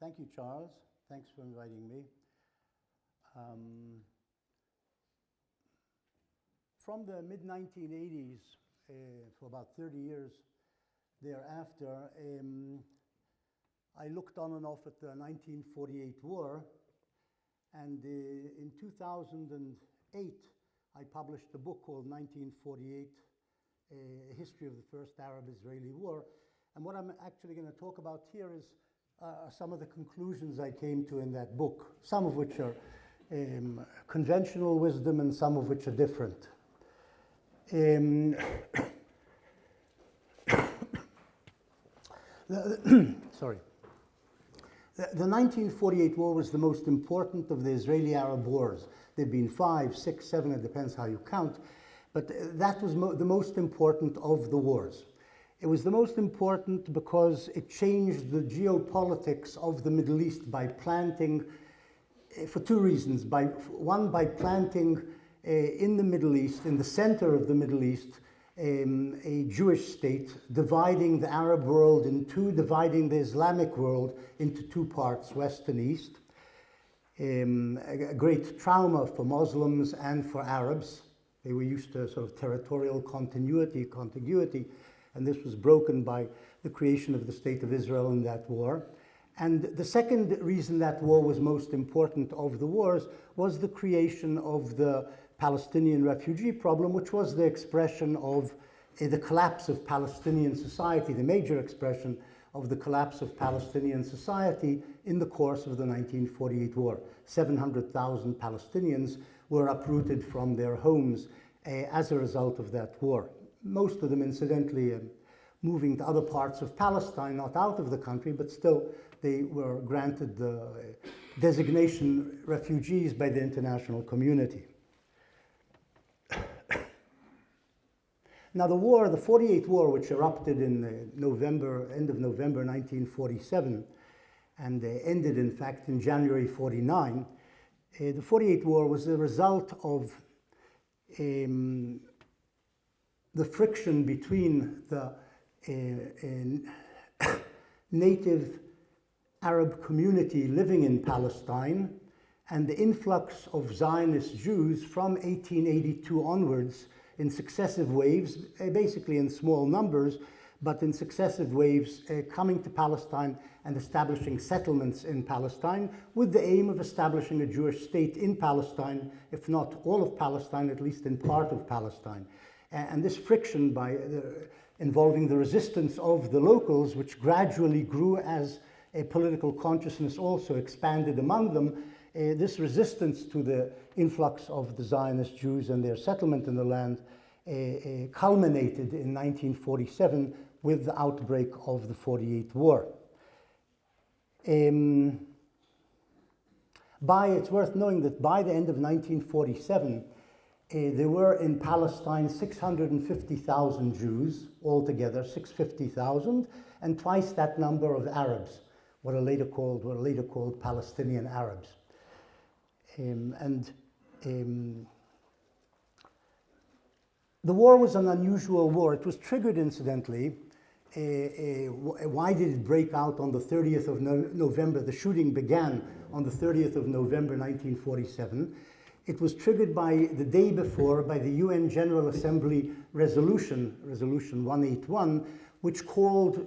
Thank you, Charles. Thanks for inviting me. From the mid-1980s, for about 30 years thereafter, I looked on and off at the 1948 war, and in 2008, I published a book called 1948, A History of the First Arab-Israeli War. And what I'm actually going to talk about here is some of the conclusions I came to in that book, some of which are conventional wisdom and some of which are different. Sorry. The 1948 war was the most important of the Israeli-Arab wars. There have been 5, 6, 7, it depends how you count, but that was the most important of the wars. It was the most important because it changed the geopolitics of the Middle East by planting, for two reasons. One, by planting in the Middle East, in the center of the Middle East, a Jewish state, dividing the Arab world in two, dividing the Islamic world into two parts, West and East. A great trauma for Muslims and for Arabs. They were used to sort of territorial contiguity, and this was broken by the creation of the State of Israel in that war. And the second reason that war was most important of the wars was the creation of the Palestinian refugee problem, which was the expression of the collapse of Palestinian society, the major expression of the collapse of Palestinian society in the course of the 1948 war. 700,000 Palestinians were uprooted from their homes as a result of that war. Most of them, incidentally, moving to other parts of Palestine, not out of the country, but still they were granted the designation refugees by the international community. Now the war, the 48 war, which erupted in end of November 1947, and ended in fact in January 49, the 48 war was the result of the friction between the native Arab community living in Palestine and the influx of Zionist Jews from 1882 onwards in successive waves, basically in small numbers, but in successive waves coming to Palestine and establishing settlements in Palestine with the aim of establishing a Jewish state in Palestine, if not all of Palestine, at least in part of Palestine. And this friction involving the resistance of the locals, which gradually grew as a political consciousness also expanded among them, this resistance to the influx of the Zionist Jews and their settlement in the land culminated in 1947 with the outbreak of the 48 war. It's worth knowing that by the end of 1947, there were in Palestine 650,000 Jews altogether, 650,000, and twice that number of Arabs, what are later called Palestinian Arabs. The war was an unusual war. It was triggered, incidentally. Why did it break out on the 30th of November? The shooting began on the 30th of November 1947. It was triggered by the day before by the UN General Assembly resolution 181, which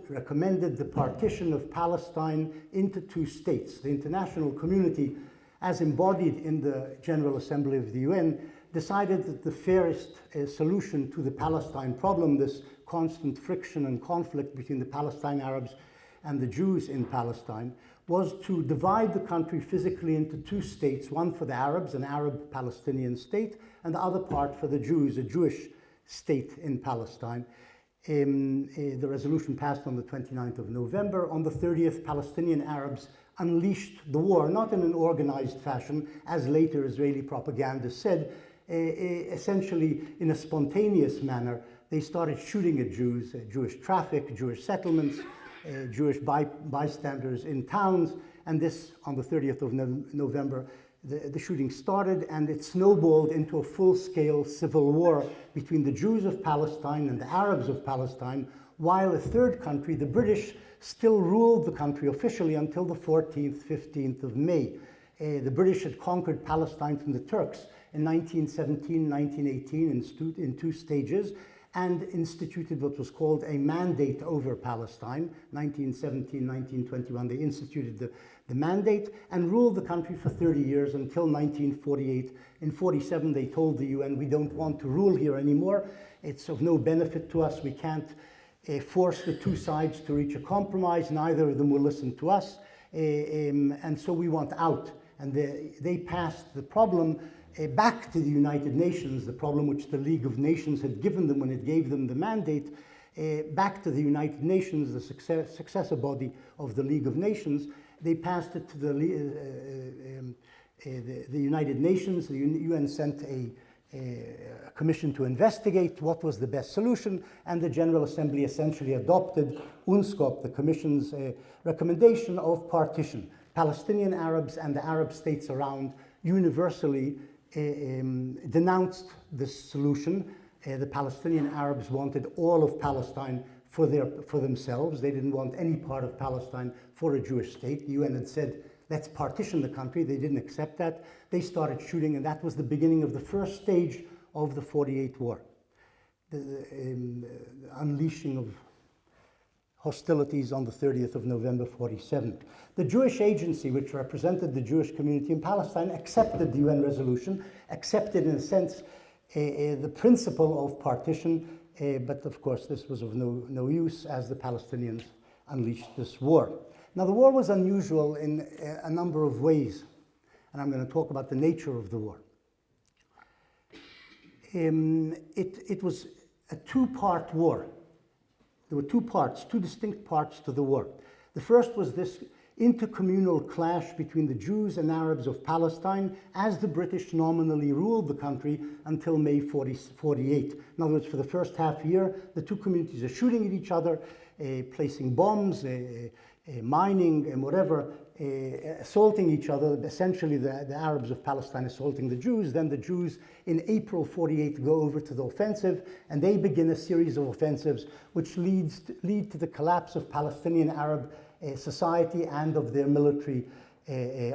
recommended the partition of Palestine into two states. The international community, as embodied in the General Assembly of the UN, decided that the fairest solution to the Palestine problem, this constant friction and conflict between the Palestine Arabs and the Jews in Palestine, was to divide the country physically into two states, one for the Arabs, an Arab-Palestinian state, and the other part for the Jews, a Jewish state in Palestine. The resolution passed on the 29th of November. On the 30th, Palestinian Arabs unleashed the war, not in an organized fashion, as later Israeli propaganda said, essentially in a spontaneous manner. They started shooting at Jews, Jewish traffic, Jewish settlements, Jewish bystanders in towns, and this, on the 30th of November, the shooting started, and it snowballed into a full-scale civil war between the Jews of Palestine and the Arabs of Palestine, while a third country, the British, still ruled the country officially until the 14th, 15th of May. The British had conquered Palestine from the Turks in 1917, 1918 in two stages, and instituted what was called a mandate over Palestine. 1917, 1921, they instituted the mandate and ruled the country for 30 years until 1948. In 47, they told the UN, we don't want to rule here anymore. It's of no benefit to us. We can't force the two sides to reach a compromise. Neither of them will listen to us. And so we want out. And they passed the problem back to the United Nations, the problem which the League of Nations had given them when it gave them the mandate, back to the United Nations, the successor body of the League of Nations. They passed it to the United Nations. The UN sent a commission to investigate what was the best solution, and the General Assembly essentially adopted UNSCOP, the Commission's recommendation of partition. Palestinian Arabs and the Arab states around universally denounced this solution. The Palestinian Arabs wanted all of Palestine for themselves. They didn't want any part of Palestine for a Jewish state. The UN had said, let's partition the country. They didn't accept that. They started shooting, and that was the beginning of the first stage of the 48 war. The unleashing of hostilities on the 30th of November 47. The Jewish Agency, which represented the Jewish community in Palestine, accepted the UN resolution, accepted in a sense the principle of partition, but of course this was of no use as the Palestinians unleashed this war. Now the war was unusual in a number of ways, and I'm going to talk about the nature of the war. It was a two-part war. There were two parts, two distinct parts to the war. The first was this intercommunal clash between the Jews and Arabs of Palestine as the British nominally ruled the country until May 48. In other words, for the first half year, the two communities are shooting at each other, placing bombs, mining and whatever, assaulting each other. Essentially, the Arabs of Palestine assaulting the Jews. Then the Jews in April 48 go over to the offensive, and they begin a series of offensives which lead to the collapse of Palestinian Arab society and of their military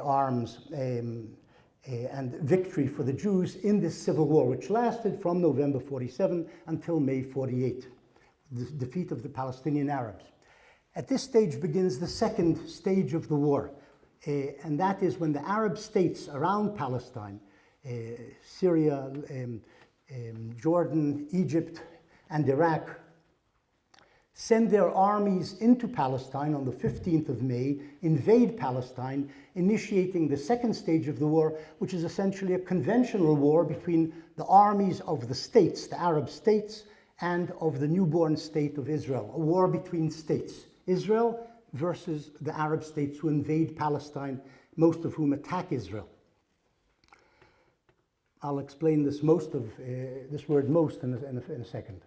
arms, and victory for the Jews in this civil war, which lasted from November 47 until May 48, the defeat of the Palestinian Arabs. At this stage begins the second stage of the war, and that is when the Arab states around Palestine, Syria, Jordan, Egypt, and Iraq, send their armies into Palestine on the 15th of May, invade Palestine, initiating the second stage of the war, which is essentially a conventional war between the armies of the states, the Arab states, and of the newborn state of Israel, a war between states. Israel versus the Arab states who invade Palestine, most of whom attack Israel. I'll explain this this word most in a second.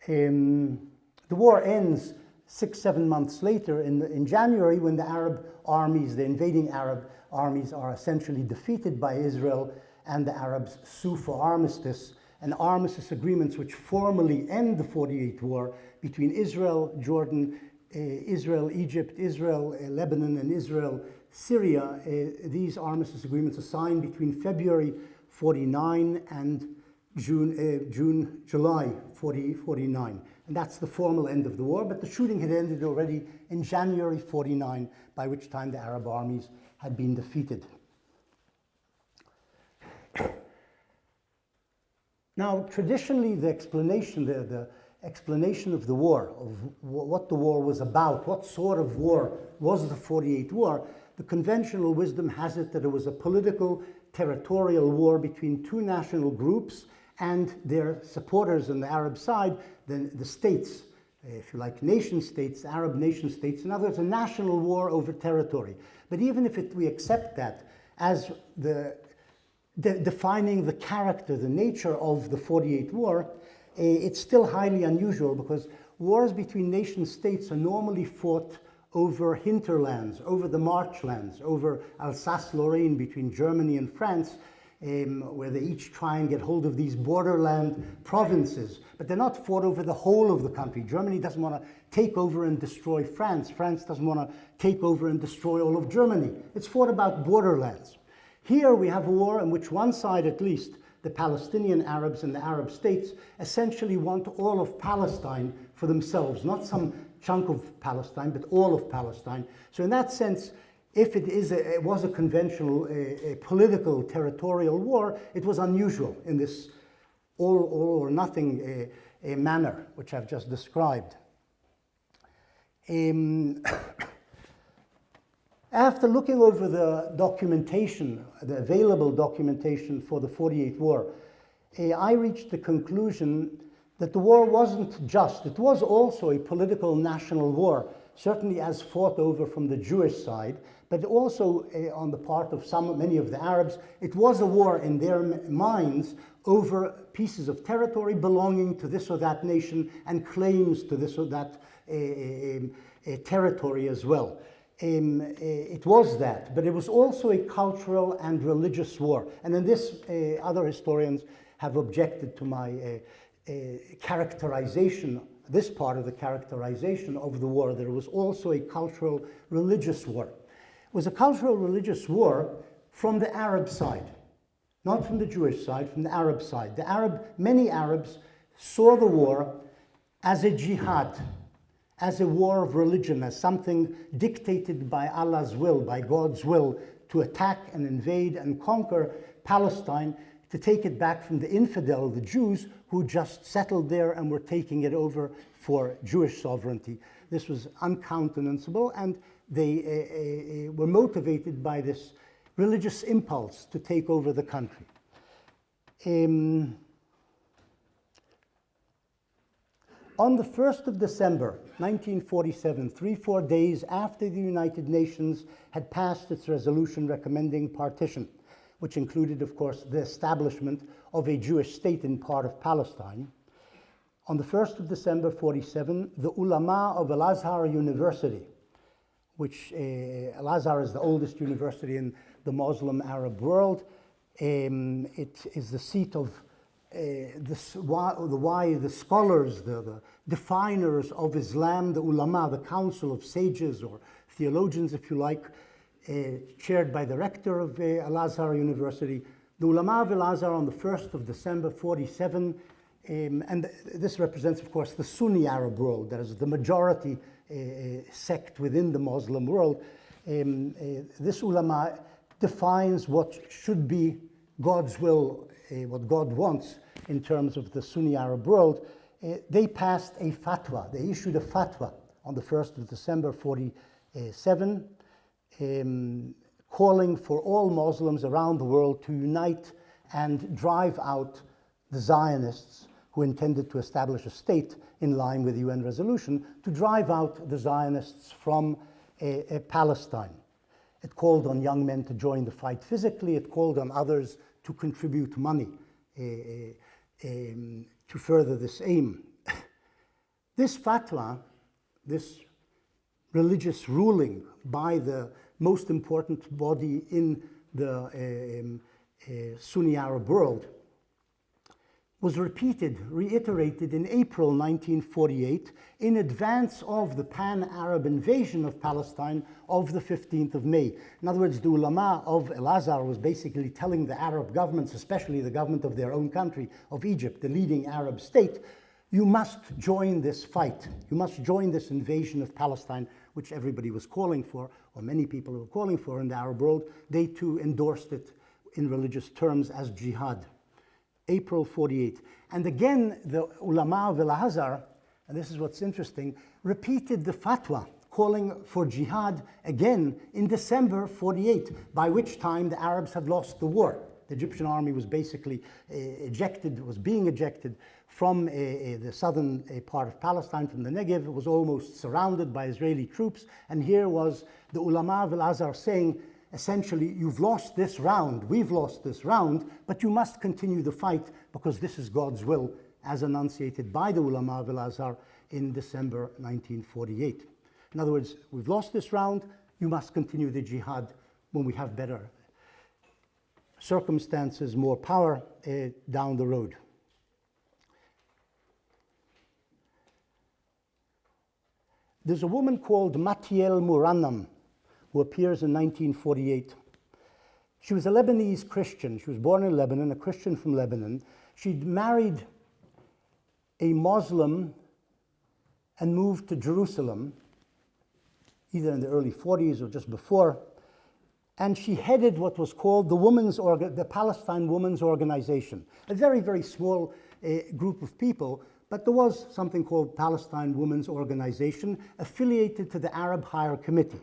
The war ends 6-7 months later in January, when the Arab armies, the invading Arab armies, are essentially defeated by Israel, and the Arabs sue for armistice, and armistice agreements which formally end the 48 war between Israel, Jordan, Israel, Egypt, Israel, Lebanon, and Israel, Syria. These armistice agreements are signed between February 49 and July 49. And that's the formal end of the war, but the shooting had ended already in January 49, by which time the Arab armies had been defeated. Now, traditionally, the explanation of the war, of what the war was about, what sort of war was the 48 war, the conventional wisdom has it that it was a political, territorial war between two national groups and their supporters on the Arab side, the states, if you like, nation states, Arab nation states. In other words, a national war over territory. But even if we accept that as defining the character, the nature of the 48 war, it's still highly unusual, because wars between nation states are normally fought over hinterlands, over the marchlands, over Alsace-Lorraine between Germany and France. where they each try and get hold of these borderland provinces. But they're not fought over the whole of the country. Germany doesn't want to take over and destroy France. France doesn't want to take over and destroy all of Germany. It's fought about borderlands. Here we have a war in which one side, at least, the Palestinian Arabs and the Arab states, essentially want all of Palestine for themselves, not some chunk of Palestine, but all of Palestine. So in that sense, if it was a conventional political territorial war, it was unusual in this all or nothing manner, which I've just described. After looking over the documentation, the available documentation for the 48 war, I reached the conclusion that the war wasn't just, it was also a political national war, certainly as fought over from the Jewish side, but also on the part of many of the Arabs. It was a war in their minds over pieces of territory belonging to this or that nation and claims to this or that territory as well. It was that, but it was also a cultural and religious war. And in this, other historians have objected to my characterization, this part of the characterization of the war, that it was also a cultural religious war. It was a cultural religious war from the Arab side, not from the Jewish side, from the Arab side. Many Arabs saw the war as a jihad, as a war of religion, as something dictated by Allah's will, by God's will, to attack and invade and conquer Palestine, to take it back from the infidel, the Jews, who just settled there and were taking it over for Jewish sovereignty. This was uncountenanceable, and they were motivated by this religious impulse to take over the country. On the 1st of December, 1947, 3-4 days after the United Nations had passed its resolution recommending partition, which included, of course, the establishment of a Jewish state in part of Palestine, on the 1st of December 47, the ulama of Al-Azhar University, which Al-Azhar is the oldest university in the Muslim Arab world. It is the seat of the scholars, the definers of Islam, the ulama, the council of sages or theologians, if you like, chaired by the rector of Al-Azhar University. The ulama of Al-Azhar on the 1st of December 47, and this represents, of course, the Sunni Arab world, that is the majority sect within the Muslim world. This ulama defines what should be God's will, what God wants in terms of the Sunni Arab world. They passed a fatwa. They issued a fatwa on the 1st of December 47, calling for all Muslims around the world to unite and drive out the Zionists who intended to establish a state in line with the UN resolution, to drive out the Zionists from Palestine. It called on young men to join the fight physically. It called on others to contribute money to further this aim. This fatwa, this religious ruling by the most important body in the Sunni Arab world, was reiterated in April 1948 in advance of the pan-Arab invasion of Palestine of the 15th of May. In other words, the ulama of Al-Azhar was basically telling the Arab governments, especially the government of their own country, of Egypt, the leading Arab state, you must join this fight. You must join this invasion of Palestine, which everybody was calling for, or many people were calling for in the Arab world. They too endorsed it in religious terms as jihad. April 48. And again, the ulama of Al-Azhar, and this is what's interesting, repeated the fatwa calling for jihad again in December 48, by which time the Arabs had lost the war. The Egyptian army was basically being ejected from the southern part of Palestine, from the Negev. It was almost surrounded by Israeli troops. And here was the ulama of Al-Azhar saying, essentially, you've lost this round, we've lost this round, but you must continue the fight because this is God's will, as enunciated by the ulama of Al-Azhar in December 1948. In other words, we've lost this round, you must continue the jihad when we have better circumstances, more power down the road. There's a woman called Matiel Muranam who appears in 1948. She was a Lebanese Christian. She was born in Lebanon, a Christian from Lebanon. She'd married a Muslim and moved to Jerusalem, either in the early 40s or just before. And she headed what was called the Palestine Women's Organization, a very, very small group of people, but there was something called Palestine Women's Organization affiliated to the Arab Higher Committee.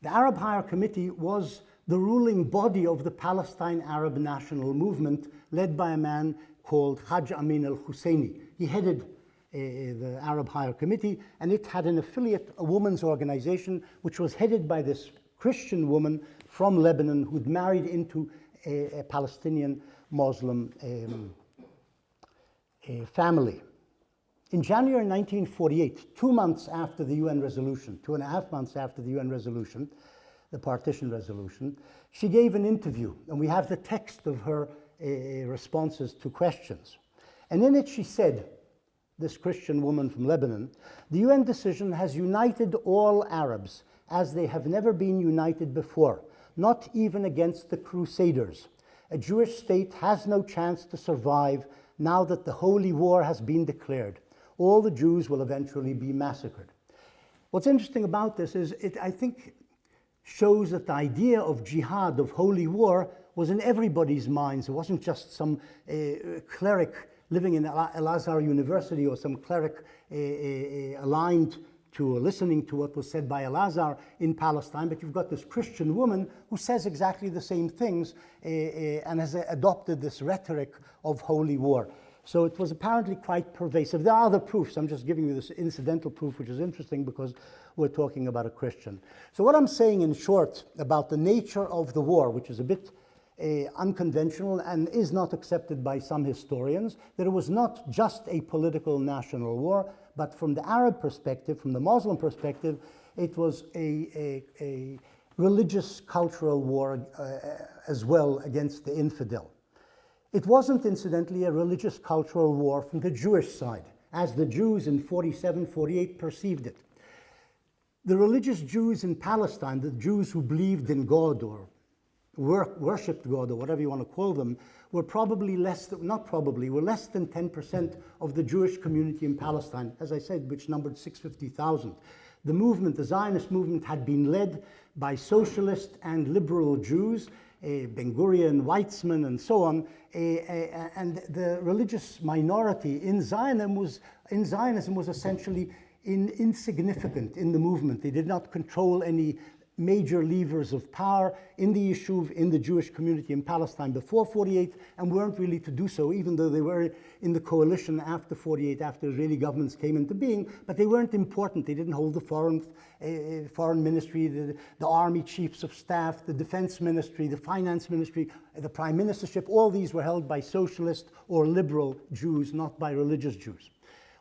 The Arab Higher Committee was the ruling body of the Palestine Arab National Movement, led by a man called Haj Amin al-Husseini. He headed the Arab Higher Committee, and it had an affiliate, a women's organization, which was headed by this Christian woman from Lebanon who'd married into a Palestinian Muslim family. In January 1948, 2 months after the UN resolution, 2.5 months after the UN resolution, the partition resolution, she gave an interview, and we have the text of her responses to questions. And in it she said, this Christian woman from Lebanon, the UN decision has united all Arabs as they have never been united before, not even against the Crusaders. A Jewish state has no chance to survive now that the Holy War has been declared. All the Jews will eventually be massacred. What's interesting about this is it, I think, shows that the idea of jihad, of holy war, was in everybody's minds. It wasn't just some cleric living in Al-Azhar University or some cleric aligned to listening to what was said by Al-Azhar in Palestine, but you've got this Christian woman who says exactly the same things and has adopted this rhetoric of holy war. So it was apparently quite pervasive. There are other proofs. I'm just giving you this incidental proof, which is interesting because we're talking about a Christian. So what I'm saying in short about the nature of the war, which is a bit unconventional and is not accepted by some historians, that it was not just a political national war, but from the Arab perspective, from the Muslim perspective, it was a religious cultural war as well against the infidel. It wasn't, incidentally, a religious cultural war from the Jewish side, as the Jews in 47, 48 perceived it. The religious Jews in Palestine, the Jews who believed in God or worshipped God or whatever you want to call them, were probably less than 10% of the Jewish community in Palestine, as I said, which numbered 650,000. The movement, the Zionist movement, had been led by socialist and liberal Jews, Ben-Gurion, Weizmann, and so on, and the religious minority in Zionism was essentially insignificant in the movement. They did not control any major levers of power in the Yishuv, in the Jewish community in Palestine before 48, and weren't really to do so, even though they were in the coalition after 48, after Israeli governments came into being, but they weren't important. They didn't hold the foreign ministry, the army chiefs of staff, the defense ministry, the finance ministry, the prime ministership. All these were held by socialist or liberal Jews, not by religious Jews.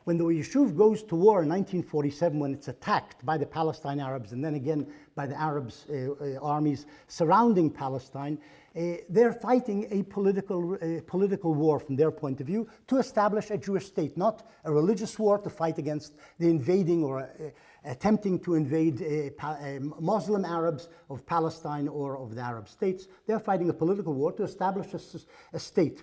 When the Yishuv goes to war in 1947, when it's attacked by the Palestine Arabs and then again by the Arabs' armies surrounding Palestine, they're fighting a political war from their point of view to establish a Jewish state, not a religious war to fight against the invading or attempting to invade Muslim Arabs of Palestine or of the Arab states. They're fighting a political war to establish a state.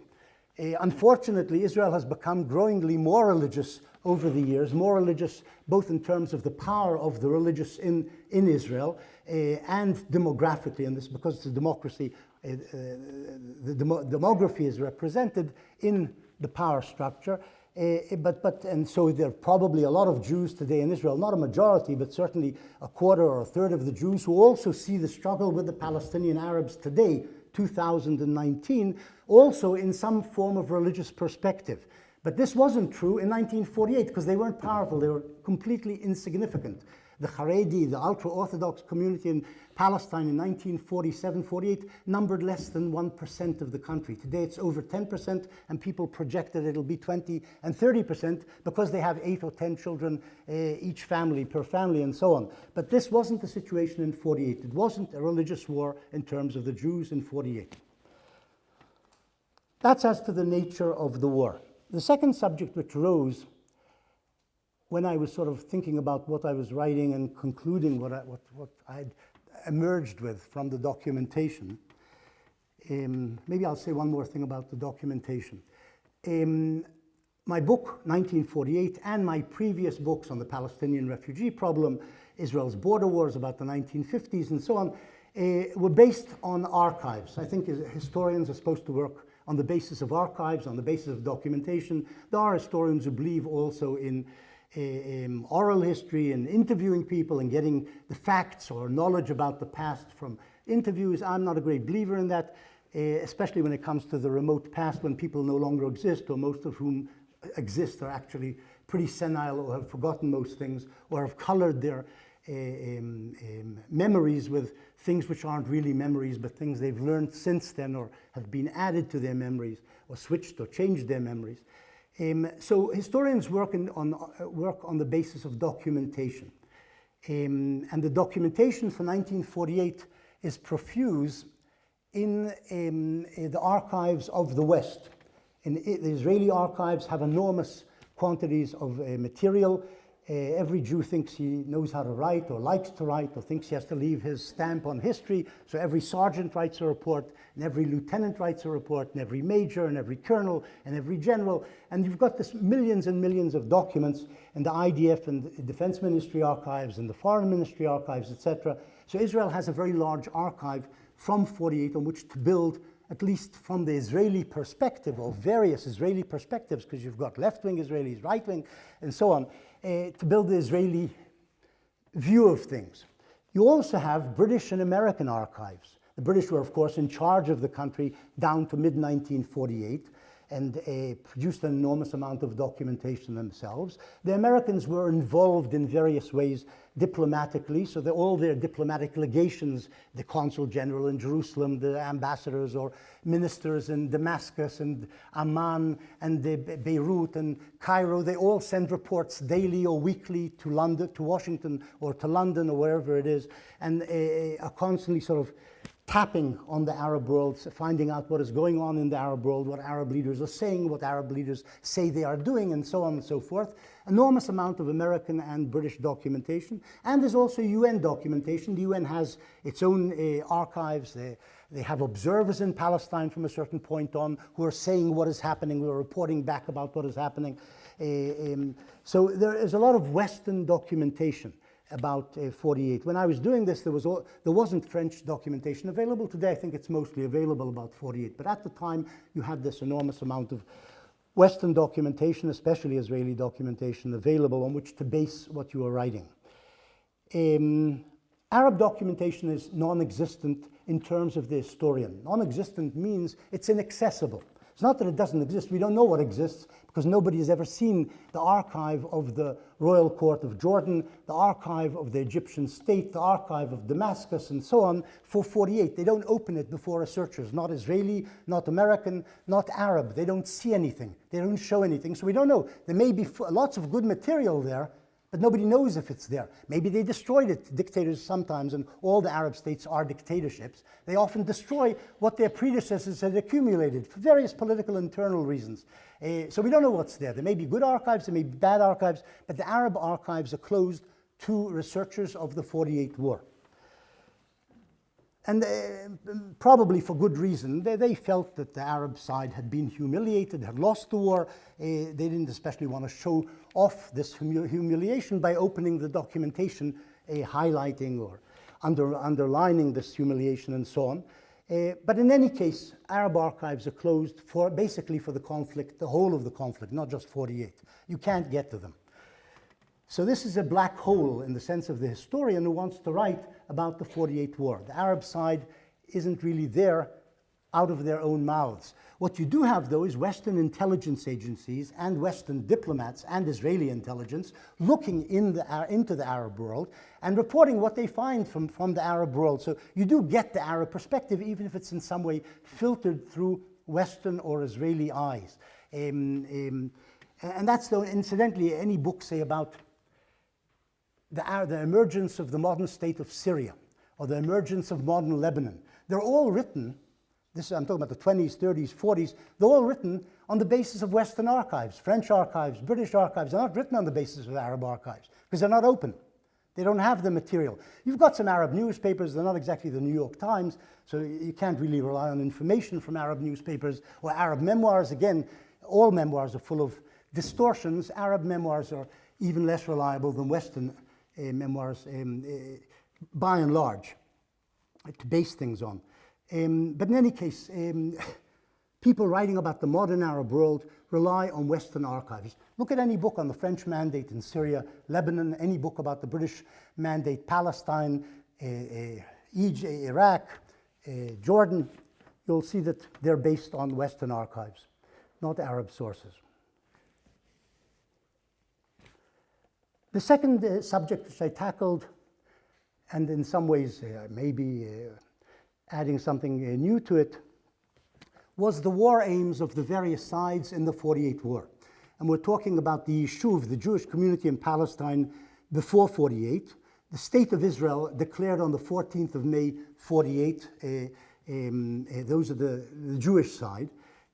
Unfortunately, Israel has become growingly more religious over the years, more religious both in terms of the power of the religious in Israel and demographically, and this because it's a democracy, the demography is represented in the power structure. And so there are probably a lot of Jews today in Israel, not a majority, but certainly a quarter or a third of the Jews who also see the struggle with the Palestinian Arabs today, 2019, also in some form of religious perspective. But this wasn't true in 1948 because they weren't powerful. They were completely insignificant. The Haredi, the ultra-Orthodox community in Palestine in 1947-48 numbered less than 1% of the country. Today it's over 10%, and people project that it'll be 20 and 30% because they have 8 or 10 children each family, per family, and so on. But this wasn't the situation in 48. It wasn't a religious war in terms of the Jews in 48. That's as to the nature of the war. The second subject which rose when I was sort of thinking about what I was writing and concluding what I'd emerged with from the documentation, maybe I'll say one more thing about the documentation. My book, 1948, and my previous books on the Palestinian refugee problem, Israel's border wars about the 1950s and so on, were based on archives. I think historians are supposed to work on the basis of archives, on the basis of documentation. There are historians who believe also in oral history and interviewing people and getting the facts or knowledge about the past from interviews. I'm not a great believer in that, especially when it comes to the remote past when people no longer exist, or most of whom exist are actually pretty senile or have forgotten most things or have colored their memories with things which aren't really memories but things they've learned since then or have been added to their memories or switched or changed their memories. So historians work on the basis of documentation. And the documentation for 1948 is profuse in the archives of the West. And the Israeli archives have enormous quantities of material. Every Jew thinks he knows how to write or likes to write or thinks he has to leave his stamp on history. So every sergeant writes a report, and every lieutenant writes a report, and every major, and every colonel, and every general. And you've got this millions and millions of documents in the IDF and the Defense Ministry archives and the Foreign Ministry archives, etc. So Israel has a very large archive from 48 on which to build, at least from the Israeli perspective, or various Israeli perspectives, because you've got left-wing Israelis, right-wing, and so on, to build the Israeli view of things. You also have British and American archives. The British were, of course, in charge of the country down to mid-1948 and produced an enormous amount of documentation themselves. The Americans were involved in various ways diplomatically, so that all their diplomatic legations, the consul general in Jerusalem, the ambassadors or ministers in Damascus and Amman and Beirut and Cairo, they all send reports daily or weekly to London, to Washington or to London or wherever it is, and are constantly sort of tapping on the Arab world, finding out what is going on in the Arab world, what Arab leaders are saying, what Arab leaders say they are doing, and so on and so forth. Enormous amount of American and British documentation. And there's also UN documentation. The UN has its own archives. They have observers in Palestine from a certain point on who are saying what is happening, who are reporting back about what is happening. So there is a lot of Western documentation about 48. When I was doing this, there wasn't French documentation available. Today, I think it's mostly available about 48. But at the time, you had this enormous amount of Western documentation, especially Israeli documentation, available on which to base what you were writing. Arab documentation is non-existent in terms of the historian. Non-existent means it's inaccessible. It's not that it doesn't exist. We don't know what exists because nobody has ever seen the archive of the Royal Court of Jordan, the archive of the Egyptian state, the archive of Damascus, and so on for 48. They don't open it before researchers, not Israeli, not American, not Arab. They don't see anything. They don't show anything. So we don't know. There may be lots of good material there, but nobody knows if it's there. Maybe they destroyed it, dictators sometimes, and all the Arab states are dictatorships. They often destroy what their predecessors had accumulated for various political internal reasons. So we don't know what's there. There may be good archives, there may be bad archives, but the Arab archives are closed to researchers of the 48 war. And probably for good reason. They felt that the Arab side had been humiliated, had lost the war. They didn't especially want to show off this humiliation by opening the documentation, highlighting or underlining this humiliation and so on. But in any case, Arab archives are closed basically for the conflict, the whole of the conflict, not just 48. You can't get to them. So this is a black hole in the sense of the historian who wants to write about the 48 war. The Arab side isn't really there out of their own mouths. What you do have, though, is Western intelligence agencies and Western diplomats and Israeli intelligence looking into the Arab world and reporting what they find from the Arab world. So you do get the Arab perspective, even if it's in some way filtered through Western or Israeli eyes. And that's, though, incidentally, any book, say, about the emergence of the modern state of Syria or the emergence of modern Lebanon. They're all written I'm talking about the 20s, 30s, 40s, they're all written on the basis of Western archives. French archives, British archives are not written on the basis of Arab archives because they're not open. They don't have the material. You've got some Arab newspapers, they're not exactly the New York Times, so you can't really rely on information from Arab newspapers or Arab memoirs. Again, all memoirs are full of distortions. Arab memoirs are even less reliable than Western memoirs by and large to base things on. But in any case, people writing about the modern Arab world rely on Western archives. Look at any book on the French mandate in Syria, Lebanon, any book about the British mandate, Palestine, Egypt, Iraq, Jordan. You'll see that they're based on Western archives, not Arab sources. The second subject which I tackled, and in some ways maybe adding something new to it, was the war aims of the various sides in the 48 war. And we're talking about the Yishuv, the Jewish community in Palestine before 48, the State of Israel declared on the 14th of May 48, those are the Jewish side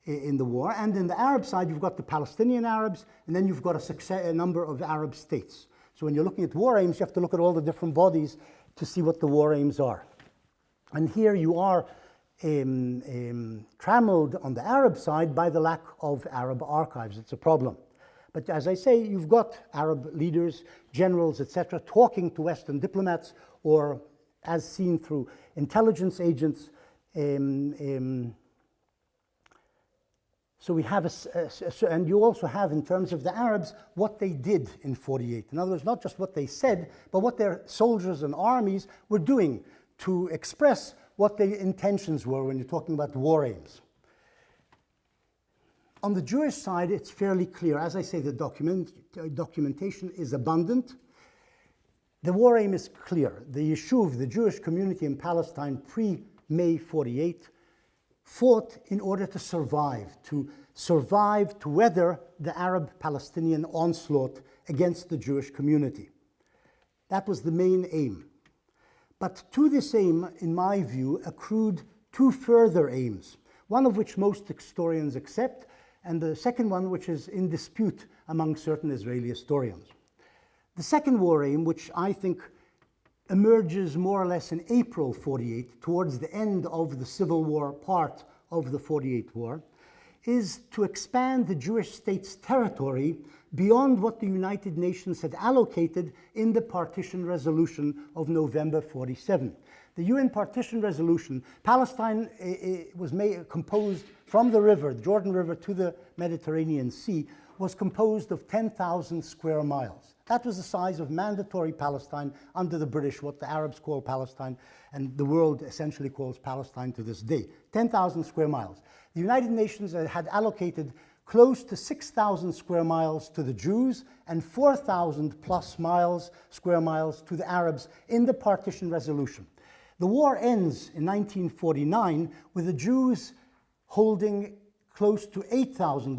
in the war. And in the Arab side, you've got the Palestinian Arabs, and then you've got a number of Arab states. So when you're looking at war aims, you have to look at all the different bodies to see what the war aims are. And here you are trammeled on the Arab side by the lack of Arab archives. It's a problem. But as I say, you've got Arab leaders, generals, etc., talking to Western diplomats, or as seen through intelligence agents. So we have, and you also have, in terms of the Arabs, what they did in 48. In other words, not just what they said, but what their soldiers and armies were doing to express what their intentions were when you're talking about war aims. On the Jewish side, it's fairly clear. As I say, the documentation is abundant. The war aim is clear. The Yishuv, the Jewish community in Palestine pre-May 48, fought in order to survive, to weather the Arab-Palestinian onslaught against the Jewish community. That was the main aim. But to this aim, in my view, accrued two further aims, one of which most historians accept, and the second one which is in dispute among certain Israeli historians. The second war aim, which I think emerges more or less in April 48, towards the end of the civil war part of the 48 war, is to expand the Jewish state's territory beyond what the United Nations had allocated in the partition resolution of November 47. The UN partition resolution, Palestine was composed from the river, the Jordan River, to the Mediterranean Sea, was composed of 10,000 square miles. That was the size of mandatory Palestine under the British, what the Arabs call Palestine, and the world essentially calls Palestine to this day. 10,000 square miles. The United Nations had allocated close to 6,000 square miles to the Jews and 4,000 plus square miles to the Arabs in the partition resolution. The war ends in 1949 with the Jews holding close to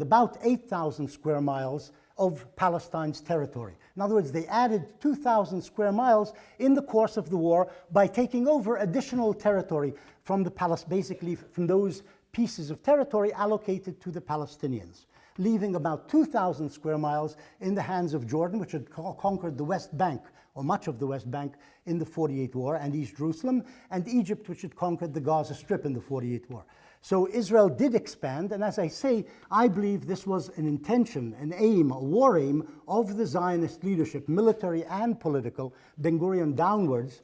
about 8,000 square miles of Palestine's territory. In other words, they added 2,000 square miles in the course of the war by taking over additional territory from basically from those pieces of territory allocated to the Palestinians, leaving about 2,000 square miles in the hands of Jordan, which had conquered the West Bank, or much of the West Bank, in the 48 war, and East Jerusalem, and Egypt, which had conquered the Gaza Strip in the 48 war. So Israel did expand, and as I say, I believe this was an intention, an aim, a war aim of the Zionist leadership, military and political, Ben-Gurion downwards,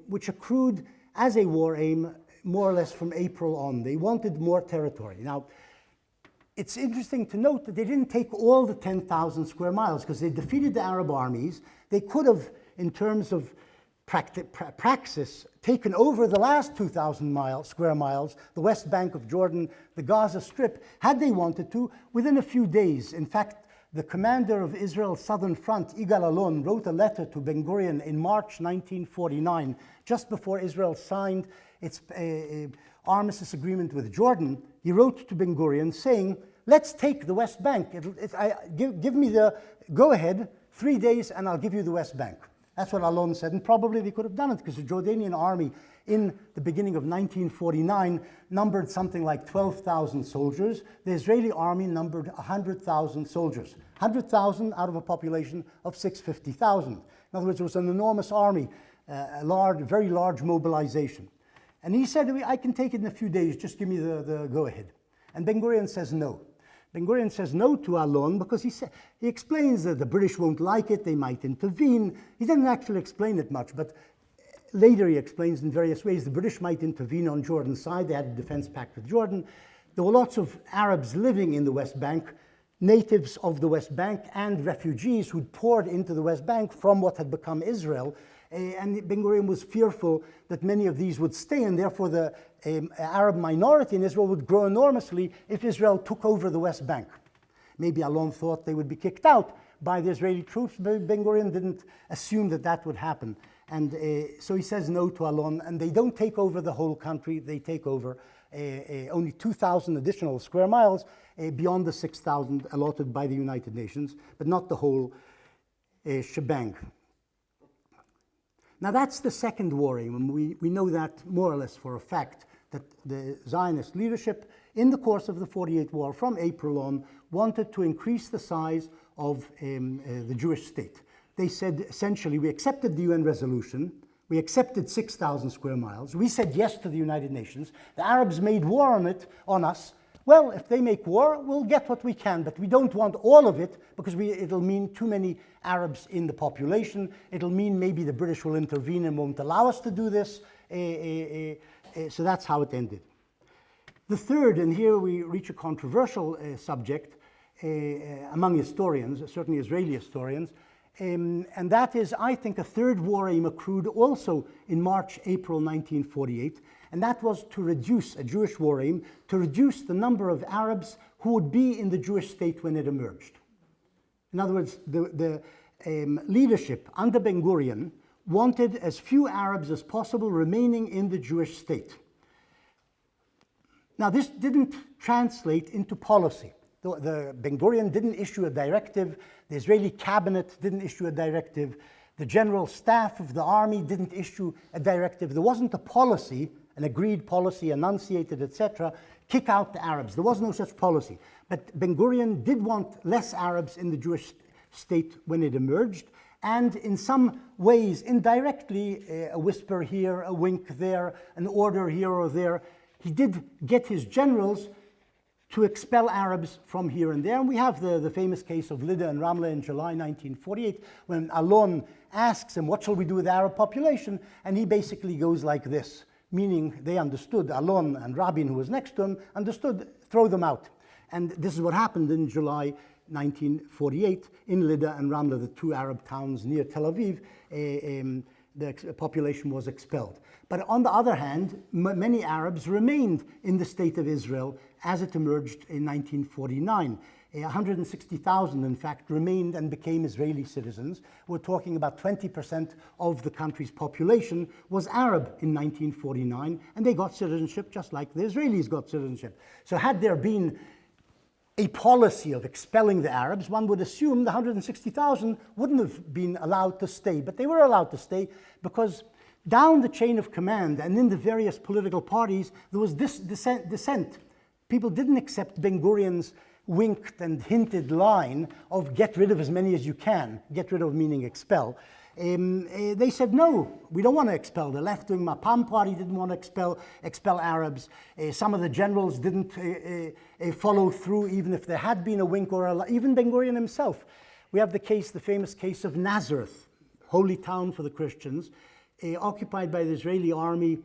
which accrued as a war aim more or less from April on. They wanted more territory. Now, it's interesting to note that they didn't take all the 10,000 square miles because they defeated the Arab armies. They could have, in terms of praxis, taken over the last 2,000 square miles, the West Bank of Jordan, the Gaza Strip, had they wanted to, within a few days. In fact, the commander of Israel's Southern Front, Yigal Allon, wrote a letter to Ben-Gurion in March 1949, just before Israel signed its armistice agreement with Jordan. He wrote to Ben-Gurion saying, let's take the West Bank. Give me the go-ahead, 3 days, and I'll give you the West Bank. That's what Alon said, and probably they could have done it because the Jordanian army in the beginning of 1949 numbered something like 12,000 soldiers. The Israeli army numbered 100,000 soldiers. 100,000 out of a population of 650,000. In other words, it was an enormous army, a large, very large mobilization. And he said, I can take it in a few days, just give me the go-ahead. And Ben-Gurion says no. Ben-Gurion says no to Alon because he explains that the British won't like it, they might intervene. He doesn't actually explain it much, but later he explains in various ways the British might intervene on Jordan's side. They had a defense pact with Jordan. There were lots of Arabs living in the West Bank, natives of the West Bank and refugees who'd poured into the West Bank from what had become Israel. And Ben-Gurion was fearful that many of these would stay, and therefore the Arab minority in Israel would grow enormously if Israel took over the West Bank. Maybe Alon thought they would be kicked out by the Israeli troops, but Ben-Gurion didn't assume that that would happen. And so he says no to Alon, and they don't take over the whole country. They take over only 2,000 additional square miles beyond the 6,000 allotted by the United Nations, but not the whole shebang. Now that's the second war aim, and we know that more or less for a fact, that the Zionist leadership in the course of the 48 war from April on wanted to increase the size of the Jewish state. They said essentially, we accepted the UN resolution, we accepted 6,000 square miles, we said yes to the United Nations, the Arabs made war on us. Well, if they make war, we'll get what we can, but we don't want all of it because it'll mean too many Arabs in the population. It'll mean maybe the British will intervene and won't allow us to do this. So that's how it ended. The third, and here we reach a controversial subject among historians, certainly Israeli historians, and that is, I think, a third war aim accrued also in March, April 1948, and that was to reduce, a Jewish war aim, to reduce the number of Arabs who would be in the Jewish state when it emerged. In other words, the leadership under Ben-Gurion wanted as few Arabs as possible remaining in the Jewish state. Now, this didn't translate into policy. The Ben-Gurion didn't issue a directive, the Israeli cabinet didn't issue a directive, the general staff of the army didn't issue a directive. There wasn't a policy, an agreed policy, enunciated, etc., kick out the Arabs. There was no such policy. But Ben-Gurion did want less Arabs in the Jewish state when it emerged, and in some ways, indirectly, a whisper here, a wink there, an order here or there, he did get his generals to expel Arabs from here and there. And we have the famous case of Lydda and Ramle in July 1948, when Alon asks him, what shall we do with the Arab population? And he basically goes like this, meaning they understood, Alon and Rabin, who was next to him, understood, throw them out. And this is what happened in July 1948 in Lydda and Ramle, the two Arab towns near Tel Aviv. The population was expelled. But on the other hand, many Arabs remained in the state of Israel as it emerged in 1949. 160,000, in fact, remained and became Israeli citizens. We're talking about 20% of the country's population was Arab in 1949, and they got citizenship just like the Israelis got citizenship. So had there been a policy of expelling the Arabs, one would assume the 160,000 wouldn't have been allowed to stay, but they were allowed to stay because down the chain of command and in the various political parties, there was this dissent. People didn't accept Ben-Gurion's winked and hinted line of get rid of as many as you can, get rid of meaning expel. They said, no, we don't want to expel. The left-wing Mapam party didn't want to expel Arabs. Some of the generals didn't follow through, even if there had been a wink or even Ben-Gurion himself. We have the famous case of Nazareth, holy town for the Christians, occupied by the Israeli army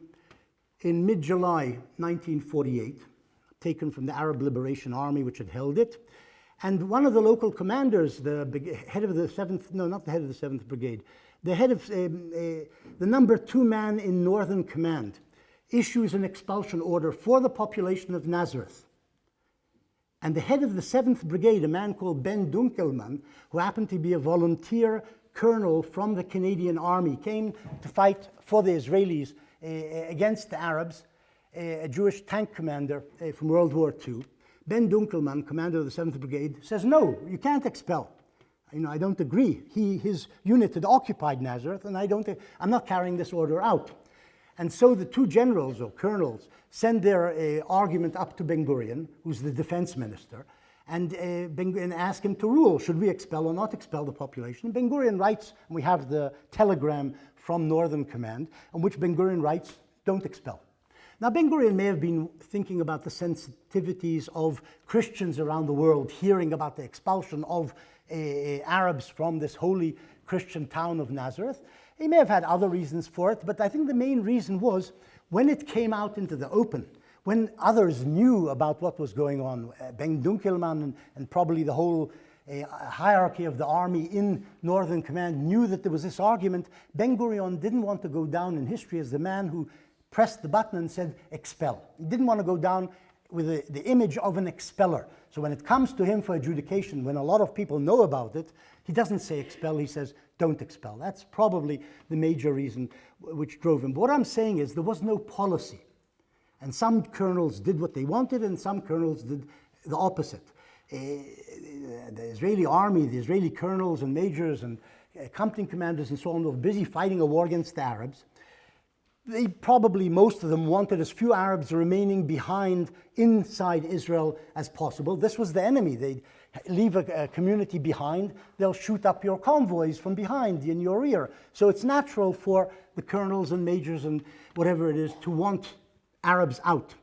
in mid-July 1948, taken from the Arab Liberation Army, which had held it. And one of the local commanders, the head of the 7th, no, not the head of the 7th Brigade, the head of the number 2 man in Northern Command, issues an expulsion order for the population of Nazareth. And the head of the 7th Brigade, a man called Ben Dunkelman, who happened to be a volunteer colonel from the Canadian Army, came to fight for the Israelis against the Arabs, a Jewish tank commander from World War II. Ben Dunkelman, commander of the 7th Brigade, says, no, you can't expel. I don't agree. His unit had occupied Nazareth, and I'm not carrying this order out. And so the two generals or colonels send their argument up to Ben Gurion, who's the defense minister, and ask him to rule. Should we expel or not expel the population? And Ben Gurion writes, and we have the telegram from Northern Command, in which Ben Gurion writes, don't expel. Now, Ben Gurion may have been thinking about the sensitivities of Christians around the world, hearing about the expulsion of Arabs from this holy Christian town of Nazareth. He may have had other reasons for it, but I think the main reason was when it came out into the open, when others knew about what was going on, Ben Dunkelman and probably the whole hierarchy of the army in Northern Command knew that there was this argument, Ben Gurion didn't want to go down in history as the man who pressed the button and said, expel. He didn't want to go down with the image of an expeller. So when it comes to him for adjudication, when a lot of people know about it, he doesn't say expel, he says don't expel. That's probably the major reason which drove him. But what I'm saying is there was no policy. And some colonels did what they wanted and some colonels did the opposite. The Israeli army, the Israeli colonels and majors and company commanders and so on were busy fighting a war against the Arabs. They probably, most of them, wanted as few Arabs remaining behind inside Israel as possible. This was the enemy. They'd leave a community behind. They'll shoot up your convoys from behind in your rear. So it's natural for the colonels and majors and whatever it is to want Arabs out.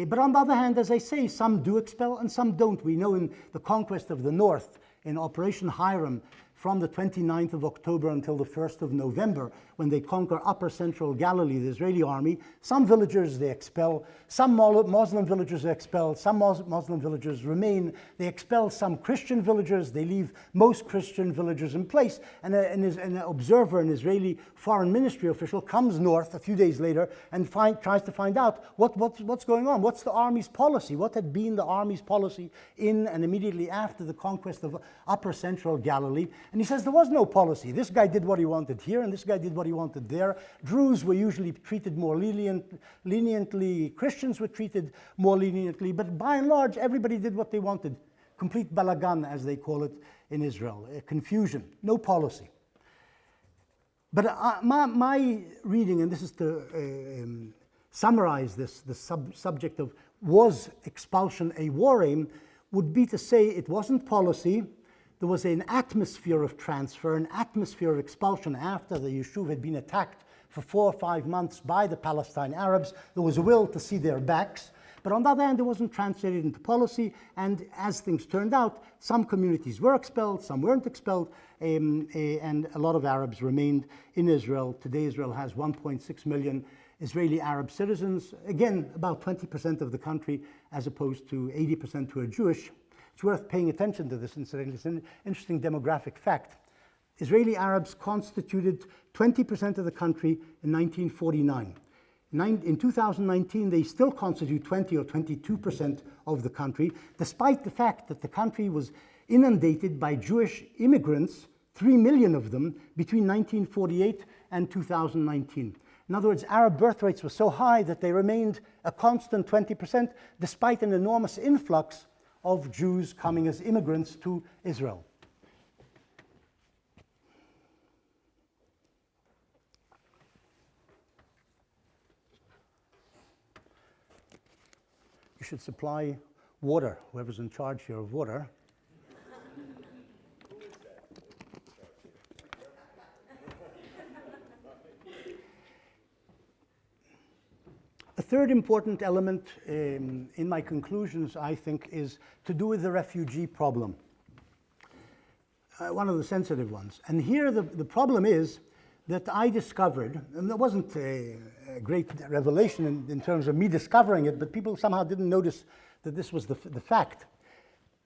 But on the other hand, as I say, some do expel and some don't. We know in the conquest of the north, in Operation Hiram, from the 29th of October until the 1st of November, when they conquer upper central Galilee, the Israeli army, some villagers they expel, some Muslim villagers they expel, some Muslim villagers remain. They expel some Christian villagers, they leave most Christian villagers in place. And an observer, an Israeli foreign ministry official, comes north a few days later and tries to find out what's going on. What's the army's policy? What had been the army's policy in and immediately after the conquest of upper central Galilee? And he says there was no policy. This guy did what he wanted here, and this guy did what he wanted there. Druze were usually treated more leniently. Christians were treated more leniently. But by and large, everybody did what they wanted. Complete balagan, as they call it in Israel. Confusion, no policy. But my reading, and this is to summarize the subject of was expulsion a war aim, would be to say it wasn't policy. There was an atmosphere of transfer, an atmosphere of expulsion after the Yishuv had been attacked for 4 or 5 months by the Palestine Arabs. There was a will to see their backs. But on the other hand, it wasn't translated into policy. And as things turned out, some communities were expelled, some weren't expelled, and a lot of Arabs remained in Israel. Today, Israel has 1.6 million Israeli Arab citizens. Again, about 20% of the country, as opposed to 80% who are Jewish. It's worth paying attention to this, incidentally. It's an interesting demographic fact. Israeli Arabs constituted 20% of the country in 1949. In 2019, they still constitute 20 or 22% of the country, despite the fact that the country was inundated by Jewish immigrants, 3 million of them, between 1948 and 2019. In other words, Arab birth rates were so high that they remained a constant 20%, despite an enormous influx of Jews coming as immigrants to Israel. You should supply water, whoever's in charge here of water. A third important element in my conclusions, I think, is to do with the refugee problem. One of the sensitive ones. And here the problem is that I discovered, and it wasn't a great revelation in terms of me discovering it, but people somehow didn't notice that this was the fact.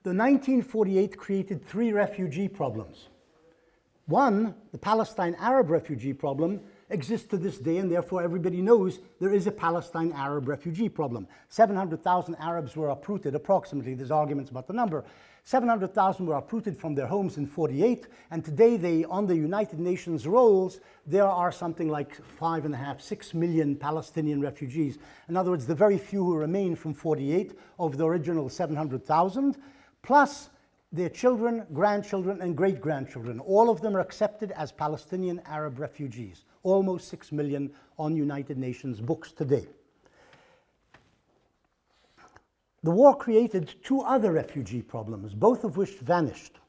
The 1948 created 3 refugee problems. One, the Palestine Arab refugee problem, exists to this day, and therefore everybody knows there is a Palestine Arab refugee problem. 700,000 Arabs were uprooted, approximately. There's arguments about the number. 700,000 were uprooted from their homes in 48, and today on the United Nations rolls, there are something like 5.5, 6 million Palestinian refugees. In other words, the very few who remain from 48 of the original 700,000, plus their children, grandchildren, and great-grandchildren. All of them are accepted as Palestinian Arab refugees, almost 6 million on United Nations books today. The war created two other refugee problems, both of which vanished.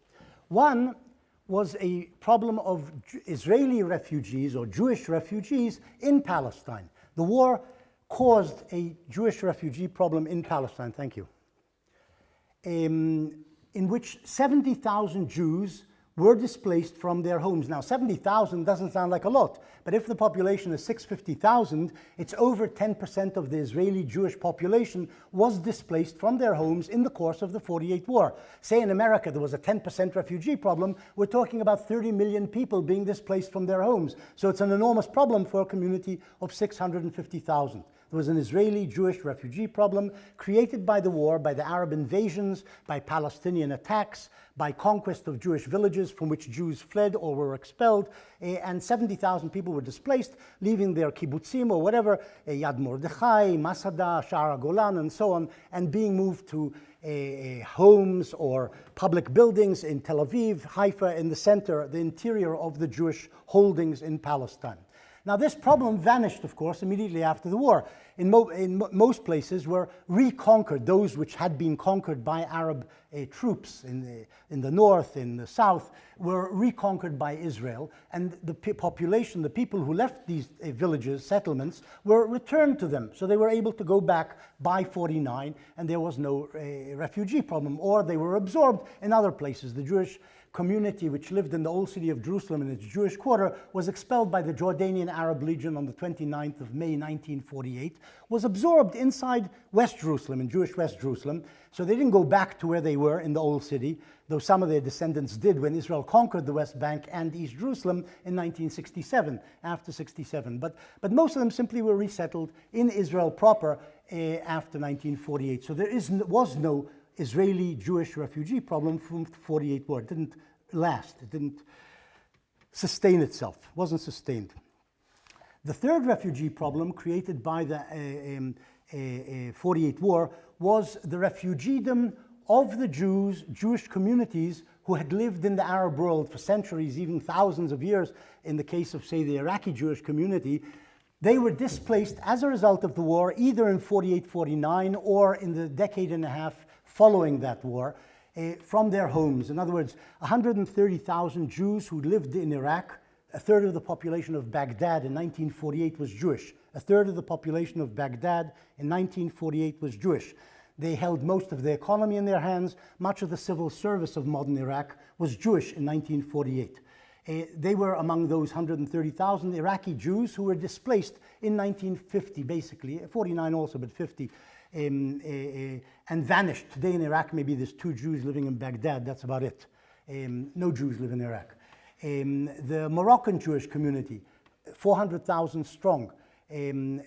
One was a problem of Israeli refugees or Jewish refugees in Palestine. The war caused a Jewish refugee problem in Palestine, thank you, in which 70,000 Jews were displaced from their homes. Now, 70,000 doesn't sound like a lot, but if the population is 650,000, it's over 10% of the Israeli Jewish population was displaced from their homes in the course of the 48 war. Say in America there was a 10% refugee problem, we're talking about 30 million people being displaced from their homes. So it's an enormous problem for a community of 650,000. There was an Israeli Jewish refugee problem created by the war, by the Arab invasions, by Palestinian attacks, by conquest of Jewish villages from which Jews fled or were expelled, and 70,000 people were displaced, leaving their kibbutzim or whatever, Yad Mordechai, Masada, Shara Golan, and so on, and being moved to homes or public buildings in Tel Aviv, Haifa, in the center, the interior of the Jewish holdings in Palestine. Now, this problem vanished, of course, immediately after the war. In most places were reconquered. Those which had been conquered by Arab troops in the north, in the south, were reconquered by Israel. And the population, the people who left these villages, settlements, were returned to them. So they were able to go back by 49, and there was no refugee problem. Or they were absorbed in other places. The Jewish community which lived in the old city of Jerusalem in its Jewish quarter was expelled by the Jordanian Arab Legion on the 29th of May 1948, was absorbed inside West Jerusalem, in Jewish West Jerusalem. So they didn't go back to where they were in the old city, though some of their descendants did when Israel conquered the West Bank and East Jerusalem in 1967, after 67. But most of them simply were resettled in Israel proper after 1948. So there was no Israeli Jewish refugee problem from the 48 war. It didn't last. It didn't sustain itself. It wasn't sustained. The third refugee problem created by the 48 war was the refugeedom of the Jewish communities who had lived in the Arab world for centuries, even thousands of years. In the case of, say, the Iraqi Jewish community, they were displaced as a result of the war, either in 48-49 or in the decade and a half following that war, from their homes. In other words, 130,000 Jews who lived in Iraq. A third of the population of Baghdad in 1948 was Jewish. A third of the population of Baghdad in 1948 was Jewish. They held most of the economy in their hands. Much of the civil service of modern Iraq was Jewish in 1948. They were among those 130,000 Iraqi Jews who were displaced in 1950, basically, 49 also, but 50, and vanished. Today in Iraq, maybe there's 2 Jews living in Baghdad, that's about it. No Jews live in Iraq. The Moroccan Jewish community, 400,000 strong, in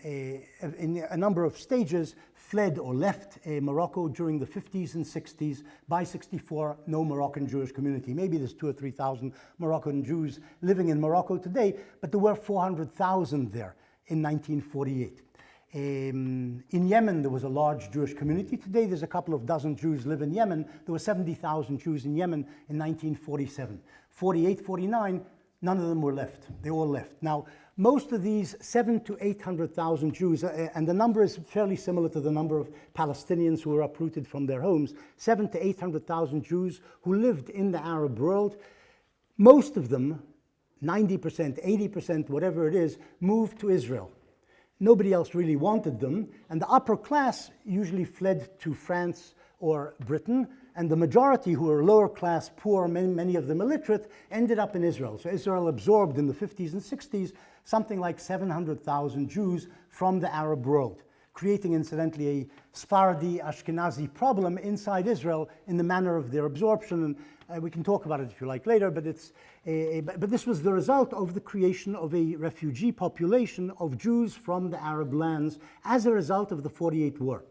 a number of stages, fled or left Morocco during the 50s and 60s. By 64, no Moroccan Jewish community. Maybe there's 2,000 or 3,000 Moroccan Jews living in Morocco today, but there were 400,000 there in 1948. In Yemen, there was a large Jewish community. Today, there's a couple of dozen Jews live in Yemen. There were 70,000 Jews in Yemen in 1947. 48, 49, none of them were left. They all left. Now, most of these 700,000 to 800,000 Jews, and the number is fairly similar to the number of Palestinians who were uprooted from their homes, 700,000 to 800,000 Jews who lived in the Arab world, most of them, 90%, 80%, whatever it is, moved to Israel. Nobody else really wanted them, and the upper class usually fled to France or Britain, and the majority, who were lower class, poor, many of them illiterate, ended up in Israel. So Israel absorbed in the 50s and 60s something like 700,000 Jews from the Arab world, creating incidentally a Sephardi Ashkenazi problem inside Israel in the manner of their absorption. And we can talk about it if you like later, but but this was the result of the creation of a refugee population of Jews from the Arab lands as a result of the 48 war.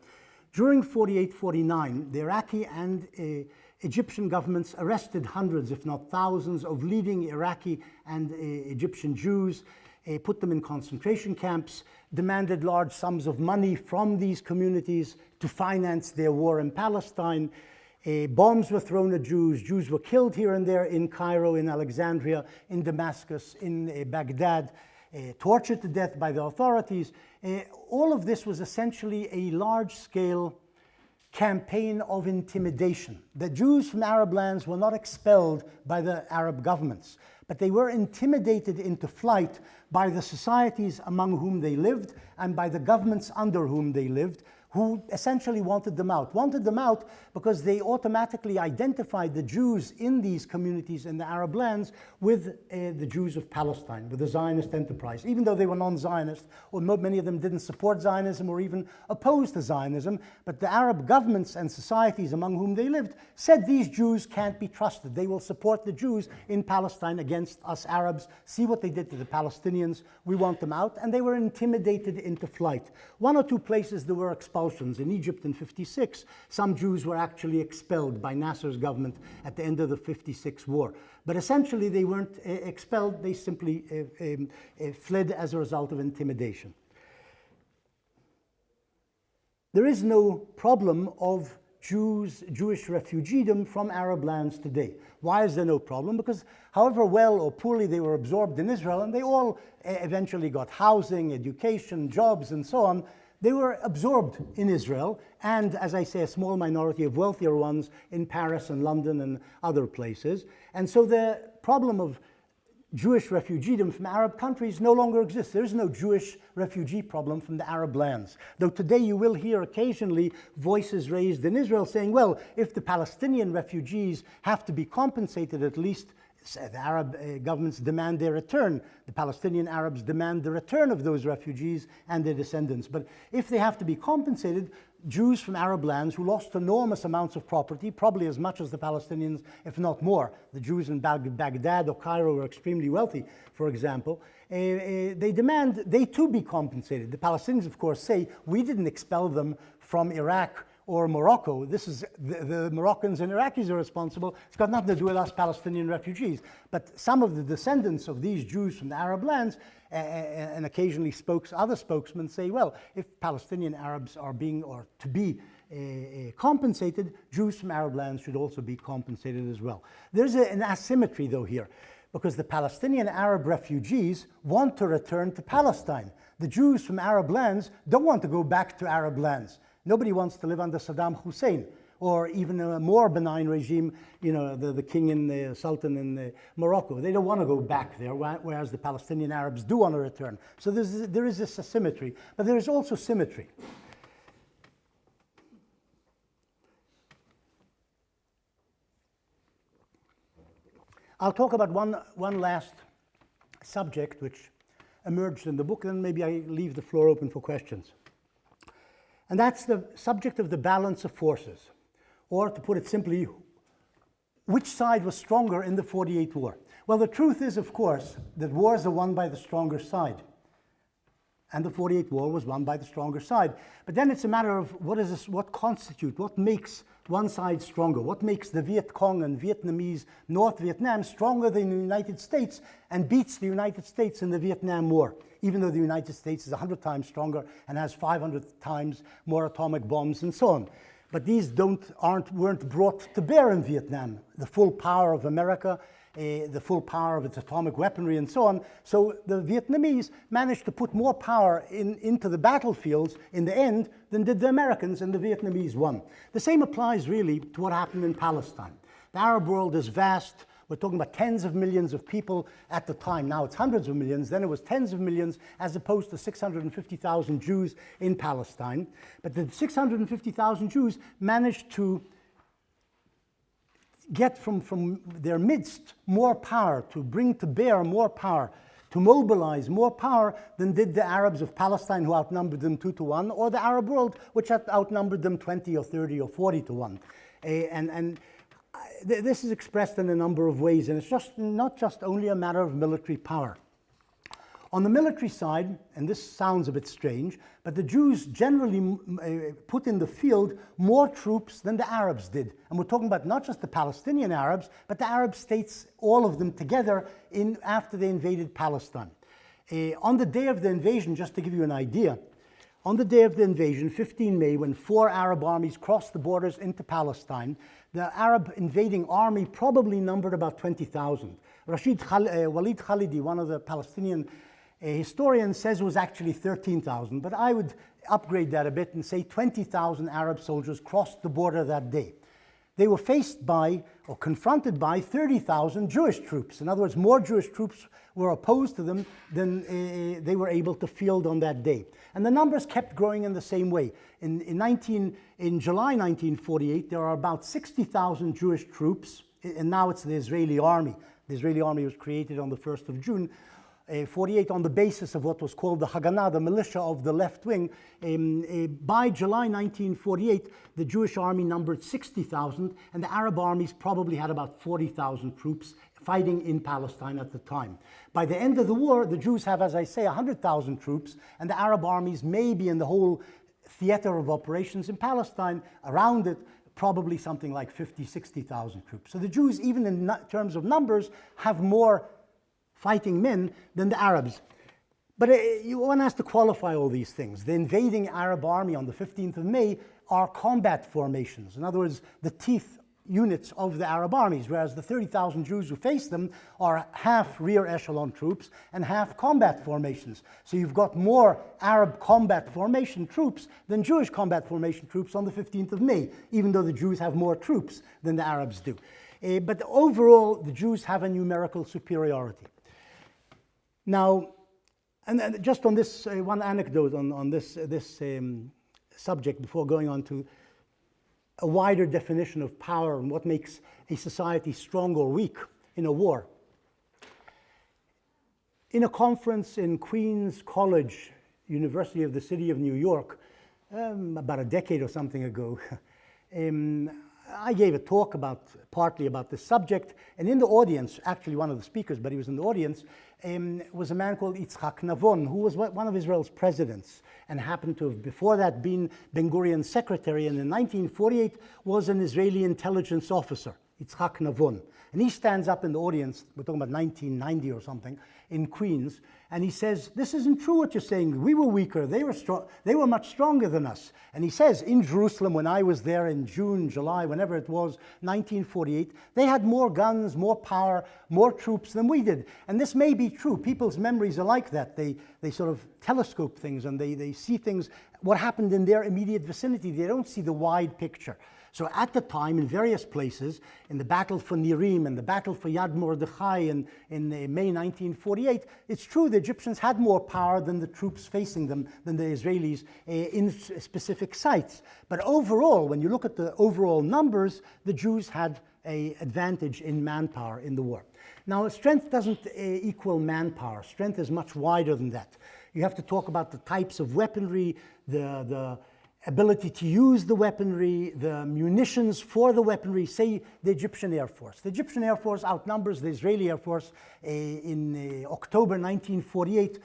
During 48-49, the Iraqi and Egyptian governments arrested hundreds, if not thousands, of leading Iraqi and Egyptian Jews, put them in concentration camps, demanded large sums of money from these communities to finance their war in Palestine, Bombs were thrown at Jews. Jews were killed here and there in Cairo, in Alexandria, in Damascus, in Baghdad, tortured to death by the authorities. All of this was essentially a large-scale campaign of intimidation. The Jews from Arab lands were not expelled by the Arab governments, but they were intimidated into flight by the societies among whom they lived and by the governments under whom they lived, who essentially wanted them out. Wanted them out because they automatically identified the Jews in these communities in the Arab lands with the Jews of Palestine, with the Zionist enterprise. Even though they were non-Zionist, or many of them didn't support Zionism or even opposed to Zionism, but the Arab governments and societies among whom they lived said these Jews can't be trusted. They will support the Jews in Palestine against us Arabs. See what they did to the Palestinians. We want them out. And they were intimidated into flight. One or two places there were expulsions. In Egypt in 56, some Jews were actually expelled by Nasser's government at the end of the 56 war. But essentially they weren't expelled, they simply fled as a result of intimidation. There is no problem of Jewish refugeedom from Arab lands today. Why is there no problem? Because however well or poorly they were absorbed in Israel, and they all eventually got housing, education, jobs, and so on, they were absorbed in Israel, and as I say, a small minority of wealthier ones in Paris and London and other places. And so the problem of Jewish refugeedom from Arab countries no longer exists. There is no Jewish refugee problem from the Arab lands. Though today you will hear occasionally voices raised in Israel saying, well, if the Palestinian refugees have to be compensated, at least the Arab governments demand their return. The Palestinian Arabs demand the return of those refugees and their descendants. But if they have to be compensated, Jews from Arab lands who lost enormous amounts of property, probably as much as the Palestinians, if not more. The Jews in Baghdad or Cairo were extremely wealthy, for example. They demand they too be compensated. The Palestinians, of course, say, we didn't expel them from Iraq or Morocco. This is the Moroccans and Iraqis are responsible. It's got nothing to do with us Palestinian refugees. But some of the descendants of these Jews from the Arab lands, and occasionally other spokesmen say, well, if Palestinian Arabs are being or to be compensated, Jews from Arab lands should also be compensated as well. There's an asymmetry though here, because the Palestinian Arab refugees want to return to Palestine. The Jews from Arab lands don't want to go back to Arab lands. Nobody wants to live under Saddam Hussein or even a more benign regime, you know, the king and the sultan in Morocco. They don't want to go back there, whereas the Palestinian Arabs do want to return. So there is this asymmetry, but there is also symmetry. I'll talk about one last subject which emerged in the book, and maybe I leave the floor open for questions. And that's the subject of the balance of forces, or to put it simply, which side was stronger in the 48 war? Well, the truth is, of course, that wars are won by the stronger side. And the 48 war was won by the stronger side. But then it's a matter of what makes one side stronger? What makes the Viet Cong and Vietnamese North Vietnam stronger than the United States and beats the United States in the Vietnam War, even though the United States is 100 times stronger and has 500 times more atomic bombs and so on. But these weren't brought to bear in Vietnam. The full power of America, the full power of its atomic weaponry and so on. So the Vietnamese managed to put more power into the battlefields in the end than did the Americans, and the Vietnamese won. The same applies really to what happened in Palestine. The Arab world is vast. We're talking about tens of millions of people at the time. Now it's hundreds of millions. Then it was tens of millions, as opposed to 650,000 Jews in Palestine. But the 650,000 Jews managed to get from their midst more power, to bring to bear more power, to mobilize more power than did the Arabs of Palestine, who outnumbered them 2 to 1, or the Arab world, which had outnumbered them 20 or 30 or 40 to 1. This is expressed in a number of ways, and it's not just only a matter of military power. On the military side, and this sounds a bit strange, but the Jews generally put in the field more troops than the Arabs did. And we're talking about not just the Palestinian Arabs, but the Arab states, all of them together, after they invaded Palestine. On the day of the invasion, just to give you an idea, on the day of the invasion, 15 May, when 4 Arab armies crossed the borders into Palestine, the Arab invading army probably numbered about 20,000. Walid Khalidi, one of the Palestinian historians, says it was actually 13,000, but I would upgrade that a bit and say 20,000 Arab soldiers crossed the border that day. They were faced by, or confronted by, 30,000 Jewish troops. In other words, more Jewish troops were opposed to them than they were able to field on that day. And the numbers kept growing in the same way. In July 1948, there are about 60,000 Jewish troops, and now it's the Israeli army. The Israeli army was created on the 1st of June, 48 on the basis of what was called the Haganah, the militia of the left wing. By July 1948, the Jewish army numbered 60,000, and the Arab armies probably had about 40,000 troops fighting in Palestine at the time. By the end of the war, the Jews have, as I say, 100,000 troops, and the Arab armies may be in the whole theater of operations in Palestine, around it, probably something like 50, 60,000 troops. So the Jews, even in terms of numbers, have more fighting men than the Arabs. But one has to qualify all these things. The invading Arab army on the 15th of May are combat formations. In other words, the teeth units of the Arab armies, whereas the 30,000 Jews who face them are half rear echelon troops and half combat formations. So you've got more Arab combat formation troops than Jewish combat formation troops on the 15th of May, even though the Jews have more troops than the Arabs do. But overall, the Jews have a numerical superiority. Now, and just on this one anecdote on this subject before going on to a wider definition of power and what makes a society strong or weak in a war. In a conference in Queens College, University of the City of New York, about a decade or something ago, I gave a talk partly about this subject, and in the audience, actually one of the speakers, but he was in the audience, was a man called Yitzhak Navon, who was one of Israel's presidents and happened to have before that been Ben-Gurion's secretary, and in 1948 was an Israeli intelligence officer, Yitzhak Navon. And he stands up in the audience, we're talking about 1990 or something, in Queens, and he says, "This isn't true what you're saying. We were weaker. They were much stronger than us." And he says, in Jerusalem, when I was there in June, July, whenever it was, 1948, they had more guns, more power, more troops than we did. And this may be true. People's memories are like that. They sort of telescope things and they see things, what happened in their immediate vicinity. They don't see the wide picture. So at the time, in various places, in the battle for Nirim and the battle for Yad Mordechai in May 1948, it's true the Egyptians had more power than the troops facing them, than the Israelis in specific sites. But overall, when you look at the overall numbers, the Jews had an advantage in manpower in the war. Now, strength doesn't equal manpower. Strength is much wider than that. You have to talk about the types of weaponry, the ability to use the weaponry, the munitions for the weaponry, say the Egyptian Air Force. The Egyptian Air Force outnumbers the Israeli Air Force in October 1948,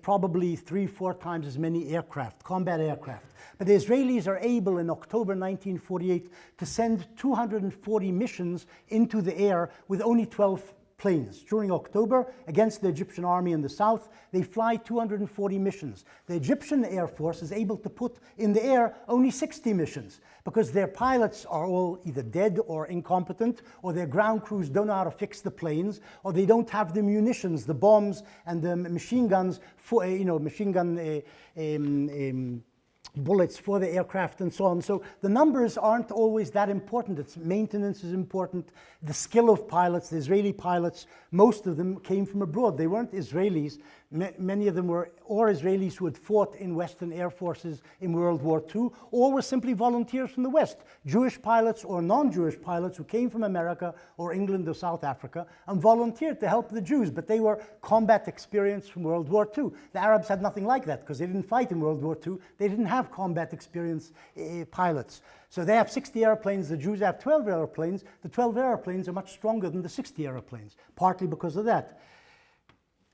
probably 3-4 times as many aircraft, combat aircraft. But the Israelis are able in October 1948 to send 240 missions into the air with only 12 planes. During October, against the Egyptian army in the south, they fly 240 missions. The Egyptian Air Force is able to put in the air only 60 missions because their pilots are all either dead or incompetent, or their ground crews don't know how to fix the planes, or they don't have the munitions, the bombs and the machine guns, for, bullets for the aircraft and so on. So the numbers aren't always that important. It's maintenance is important. The skill of pilots, the Israeli pilots, most of them came from abroad. They weren't Israelis. Many of them were or Israelis who had fought in Western air forces in World War II, or were simply volunteers from the West, Jewish pilots or non-Jewish pilots who came from America or England or South Africa and volunteered to help the Jews, but they were combat experienced from World War II. The Arabs had nothing like that because they didn't fight in World War II. They didn't have combat experienced pilots. So they have 60 airplanes, the Jews have 12 airplanes. The 12 airplanes are much stronger than the 60 airplanes, partly because of that.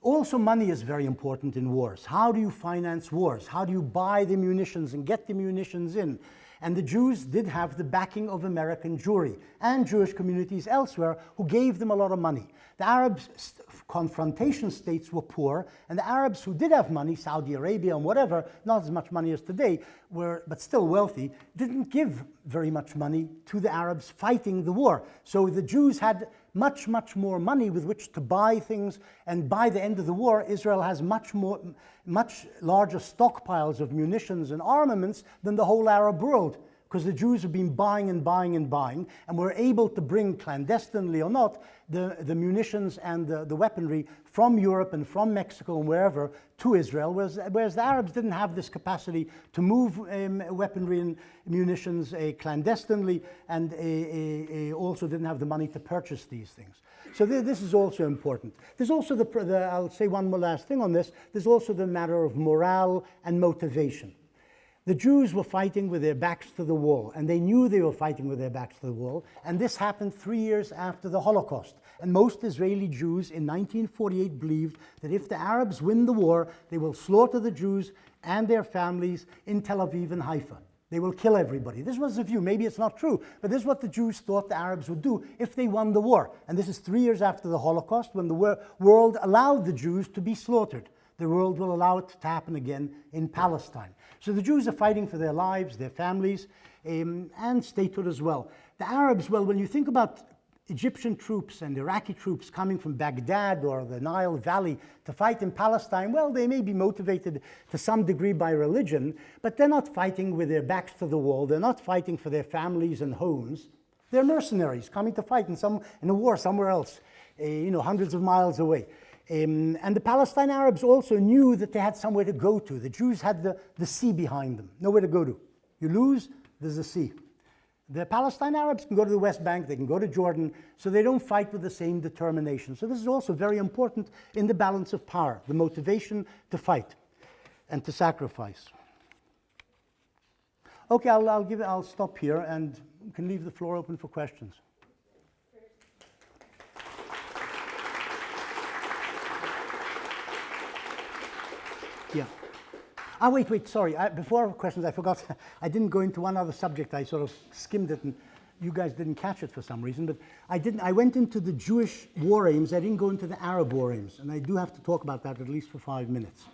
Also, money is very important in wars. How do you finance wars? How do you buy the munitions and get the munitions in? And the Jews did have the backing of American Jewry and Jewish communities elsewhere who gave them a lot of money. The Arab confrontation states were poor, and the Arabs who did have money, Saudi Arabia and whatever, not as much money as today, but still wealthy, didn't give very much money to the Arabs fighting the war. So the Jews had much more money with which to buy things, and by the end of the war, Israel has much larger stockpiles of munitions and armaments than the whole Arab world, because the Jews have been buying and buying and buying, and were able to bring, clandestinely or not, the munitions and the weaponry from Europe and from Mexico and wherever to Israel, whereas the Arabs didn't have this capacity to move weaponry and munitions clandestinely, and also didn't have the money to purchase these things. So this is also important. There's also I'll say one more last thing on this, there's also the matter of morale and motivation. The Jews were fighting with their backs to the wall, and they knew they were fighting with their backs to the wall, and this happened 3 years after the Holocaust. And most Israeli Jews in 1948 believed that if the Arabs win the war, they will slaughter the Jews and their families in Tel Aviv and Haifa. They will kill everybody. This was the view. Maybe it's not true, but this is what the Jews thought the Arabs would do if they won the war. And this is 3 years after the Holocaust, when the world allowed the Jews to be slaughtered. The world will allow it to happen again in Palestine. So the Jews are fighting for their lives, their families, and statehood as well. The Arabs, well, when you think about Egyptian troops and Iraqi troops coming from Baghdad or the Nile Valley to fight in Palestine, well, they may be motivated to some degree by religion, but they're not fighting with their backs to the wall. They're not fighting for their families and homes. They're mercenaries coming to fight in a war somewhere else, hundreds of miles away. And the Palestine Arabs also knew that they had somewhere to go to. The Jews had the sea behind them, nowhere to go to. You lose, there's a sea. The Palestine Arabs can go to the West Bank, they can go to Jordan, so they don't fight with the same determination. So this is also very important in the balance of power, the motivation to fight and to sacrifice. Okay, I'll stop here, and you can leave the floor open for questions. Yeah. Wait, sorry. Before questions, I forgot. I didn't go into one other subject. I sort of skimmed it, and you guys didn't catch it for some reason. But I went into the Jewish war aims. I didn't go into the Arab war aims, and I do have to talk about that at least for 5 minutes.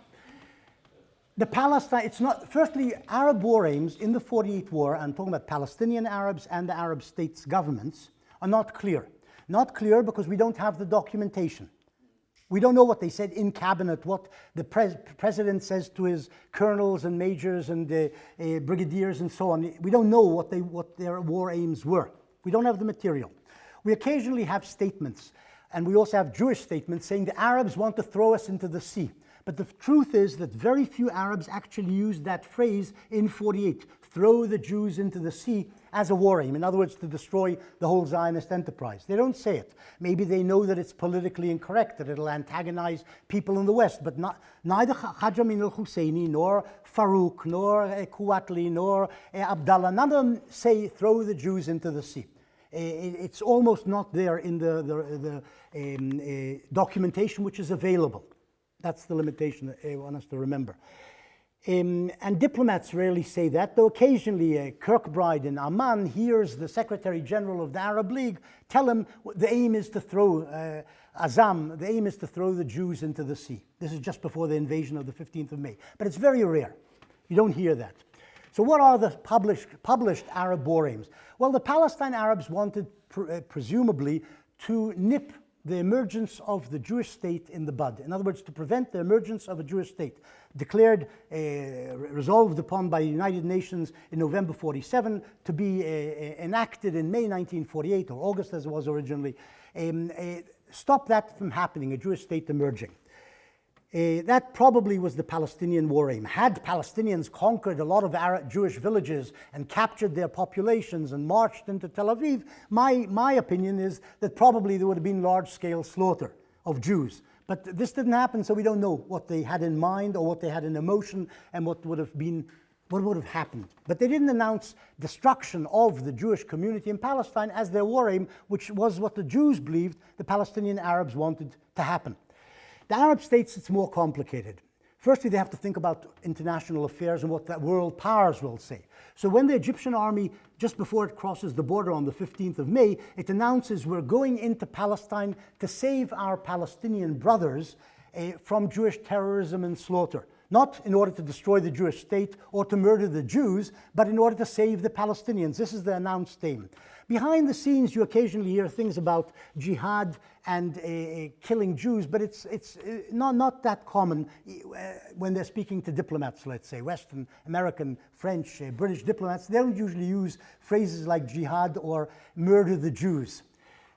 The Palestine, it's not, firstly, Arab war aims in the 48 war, I'm talking about Palestinian Arabs and the Arab states' governments, are not clear. Not clear because we don't have the documentation. We don't know what they said in cabinet, what the president says to his colonels and majors and brigadiers and so on. We don't know what their war aims were. We don't have the material. We occasionally have statements, and we also have Jewish statements saying the Arabs want to throw us into the sea. But the truth is that very few Arabs actually used that phrase in 48, throw the Jews into the sea, as a war aim. In other words, to destroy the whole Zionist enterprise. They don't say it. Maybe they know that it's politically incorrect, that it'll antagonize people in the West, but neither Hajj Amin al-Husseini, nor Farouk, nor Kuwatli, nor Abdallah, none of them say throw the Jews into the sea. It's almost not there in the documentation which is available. That's the limitation that I want us to remember. And diplomats rarely say that, though occasionally Kirkbride in Amman hears the Secretary General of the Arab League tell him the aim is to throw, the aim is to throw the Jews into the sea. This is just before the invasion of the 15th of May. But it's very rare. You don't hear that. So what are the published Arab war aims? Well, the Palestine Arabs wanted, presumably, to nip the emergence of the Jewish state in the bud. In other words, to prevent the emergence of a Jewish state, declared, resolved upon by the United Nations in November 47, to be enacted in May 1948, or August as it was originally, stop that from happening, a Jewish state emerging. That probably was the Palestinian war aim. Had Palestinians conquered a lot of Arab Jewish villages and captured their populations and marched into Tel Aviv, my opinion is that probably there would have been large-scale slaughter of Jews. But this didn't happen, so we don't know what they had in mind or what they had in emotion and what would have happened. But they didn't announce destruction of the Jewish community in Palestine as their war aim, which was what the Jews believed the Palestinian Arabs wanted to happen. The Arab states, it's more complicated. Firstly, they have to think about international affairs and what the world powers will say. So when the Egyptian army, just before it crosses the border on the 15th of May, it announces we're going into Palestine to save our Palestinian brothers from Jewish terrorism and slaughter. Not in order to destroy the Jewish state or to murder the Jews, but in order to save the Palestinians. This is the announced aim. Behind the scenes, you occasionally hear things about jihad and killing Jews, but it's not that common when they're speaking to diplomats, let's say, Western, American, French, British diplomats. They don't usually use phrases like jihad or murder the Jews.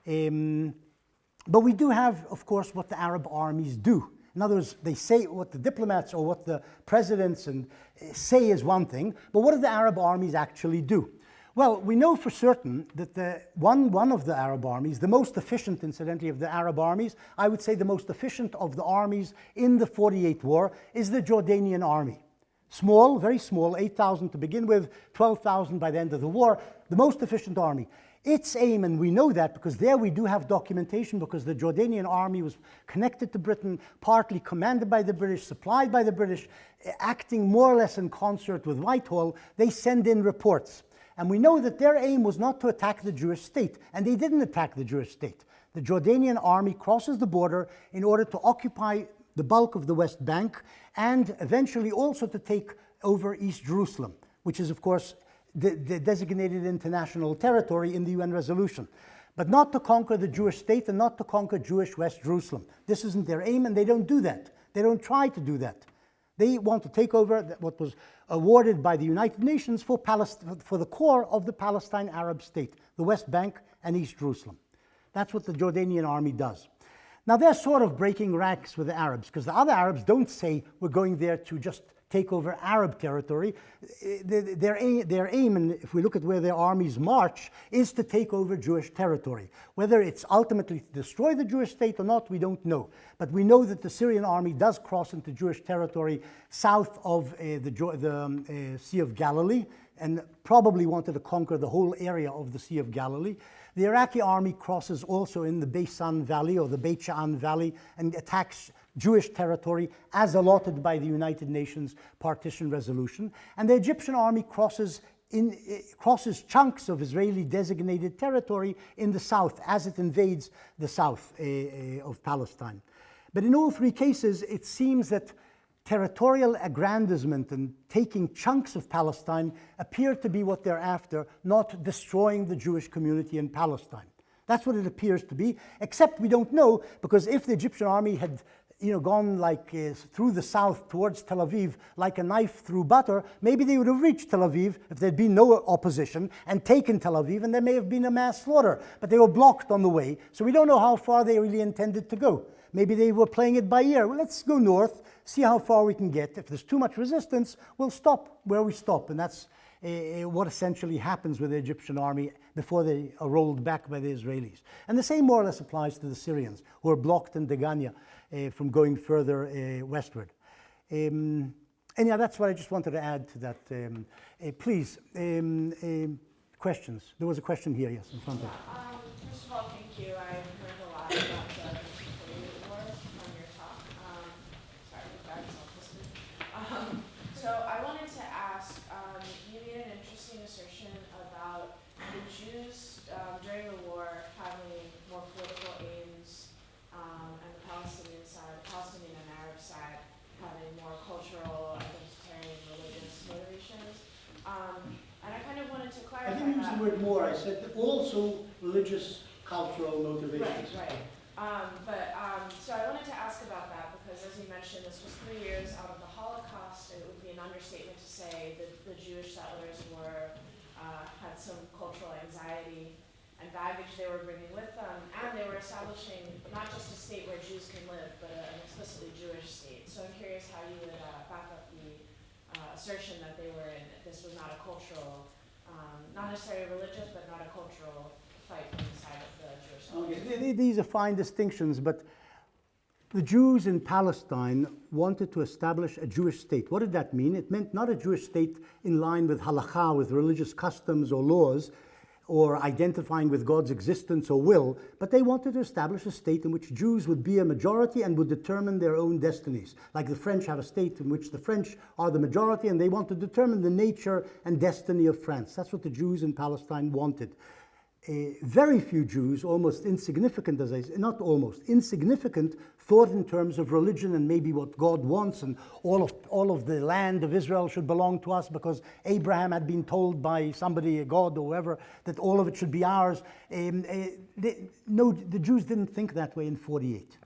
But we do have, of course, what the Arab armies do. In other words, they say what the diplomats or what the presidents say is one thing, but what do the Arab armies actually do? Well, we know for certain that one of the Arab armies, the most efficient, incidentally, of the Arab armies, I would say the most efficient of the armies in the 48 war, is the Jordanian army. Small, very small, 8,000 to begin with, 12,000 by the end of the war, the most efficient army. Its aim, and we know that because there we do have documentation, because the Jordanian army was connected to Britain, partly commanded by the British, supplied by the British, acting more or less in concert with Whitehall. They send in reports. And we know that their aim was not to attack the Jewish state, and they didn't attack the Jewish state. The Jordanian army crosses the border in order to occupy the bulk of the West Bank and eventually also to take over East Jerusalem, which is, of course, the designated international territory in the UN resolution. But not to conquer the Jewish state and not to conquer Jewish West Jerusalem. This isn't their aim, and they don't do that. They don't try to do that. They want to take over what was awarded by the United Nations for the core of the Palestine Arab state, the West Bank and East Jerusalem. That's what the Jordanian army does. Now they're sort of breaking ranks with the Arabs, because the other Arabs don't say we're going there to just take over Arab territory. Their aim, and if we look at where their armies march, is to take over Jewish territory. Whether it's ultimately to destroy the Jewish state or not, we don't know. But we know that the Syrian army does cross into Jewish territory south of the Sea of Galilee, and probably wanted to conquer the whole area of the Sea of Galilee. The Iraqi army crosses also in the Beisan Valley or the Beit Sha'an Valley and attacks Jewish territory as allotted by the United Nations partition resolution. And the Egyptian army crosses chunks of Israeli designated territory in the south as it invades the south of Palestine. But in all three cases, it seems that territorial aggrandizement and taking chunks of Palestine appear to be what they're after, not destroying the Jewish community in Palestine. That's what it appears to be, except we don't know, because if the Egyptian army had gone like through the south towards Tel Aviv like a knife through butter, maybe they would have reached Tel Aviv if there'd been no opposition and taken Tel Aviv, and there may have been a mass slaughter. But they were blocked on the way, so we don't know how far they really intended to go. Maybe they were playing it by ear. Well, let's go north, see how far we can get. If there's too much resistance, we'll stop where we stop. And that's what essentially happens with the Egyptian army before they are rolled back by the Israelis. And the same more or less applies to the Syrians, who are blocked in Degania from going further westward. And yeah, that's what I just wanted to add to that. Please, questions? There was a question here, yes, in front of you. First of all, thank you. I've heard a lot about the war from your talk. Sorry, the bag's all twisted. So I wanted to ask, you made an interesting assertion about the Jews during the war having more political aims, and the Palestinian side, Palestinian and Arab side, having more cultural, identitarian, religious motivations. And I kind of wanted to clarify that. I didn't use the word more. I said also religious, cultural motivations. Right. So I wanted to ask about that because, as you mentioned, this was 3 years out of the Holocaust. It would be an understatement to say that the Jewish settlers had some cultural anxiety and baggage they were bringing with them, and they were establishing not just a state where Jews can live, but an explicitly Jewish state. So I'm curious how you would back up the assertion that this was not a cultural, not necessarily religious, but not a cultural fight on the side of the Jewish settlers. Okay. These are fine distinctions, but the Jews in Palestine wanted to establish a Jewish state. What did that mean? It meant not a Jewish state in line with halakha, with religious customs or laws, or identifying with God's existence or will, but they wanted to establish a state in which Jews would be a majority and would determine their own destinies. Like the French have a state in which the French are the majority and they want to determine the nature and destiny of France. That's what the Jews in Palestine wanted. Very few Jews, almost insignificant, as I say, not almost, insignificant, thought in terms of religion and maybe what God wants, and all of the land of Israel should belong to us because Abraham had been told by somebody, a God or whoever, that all of it should be ours. No, the Jews didn't think that way in 48.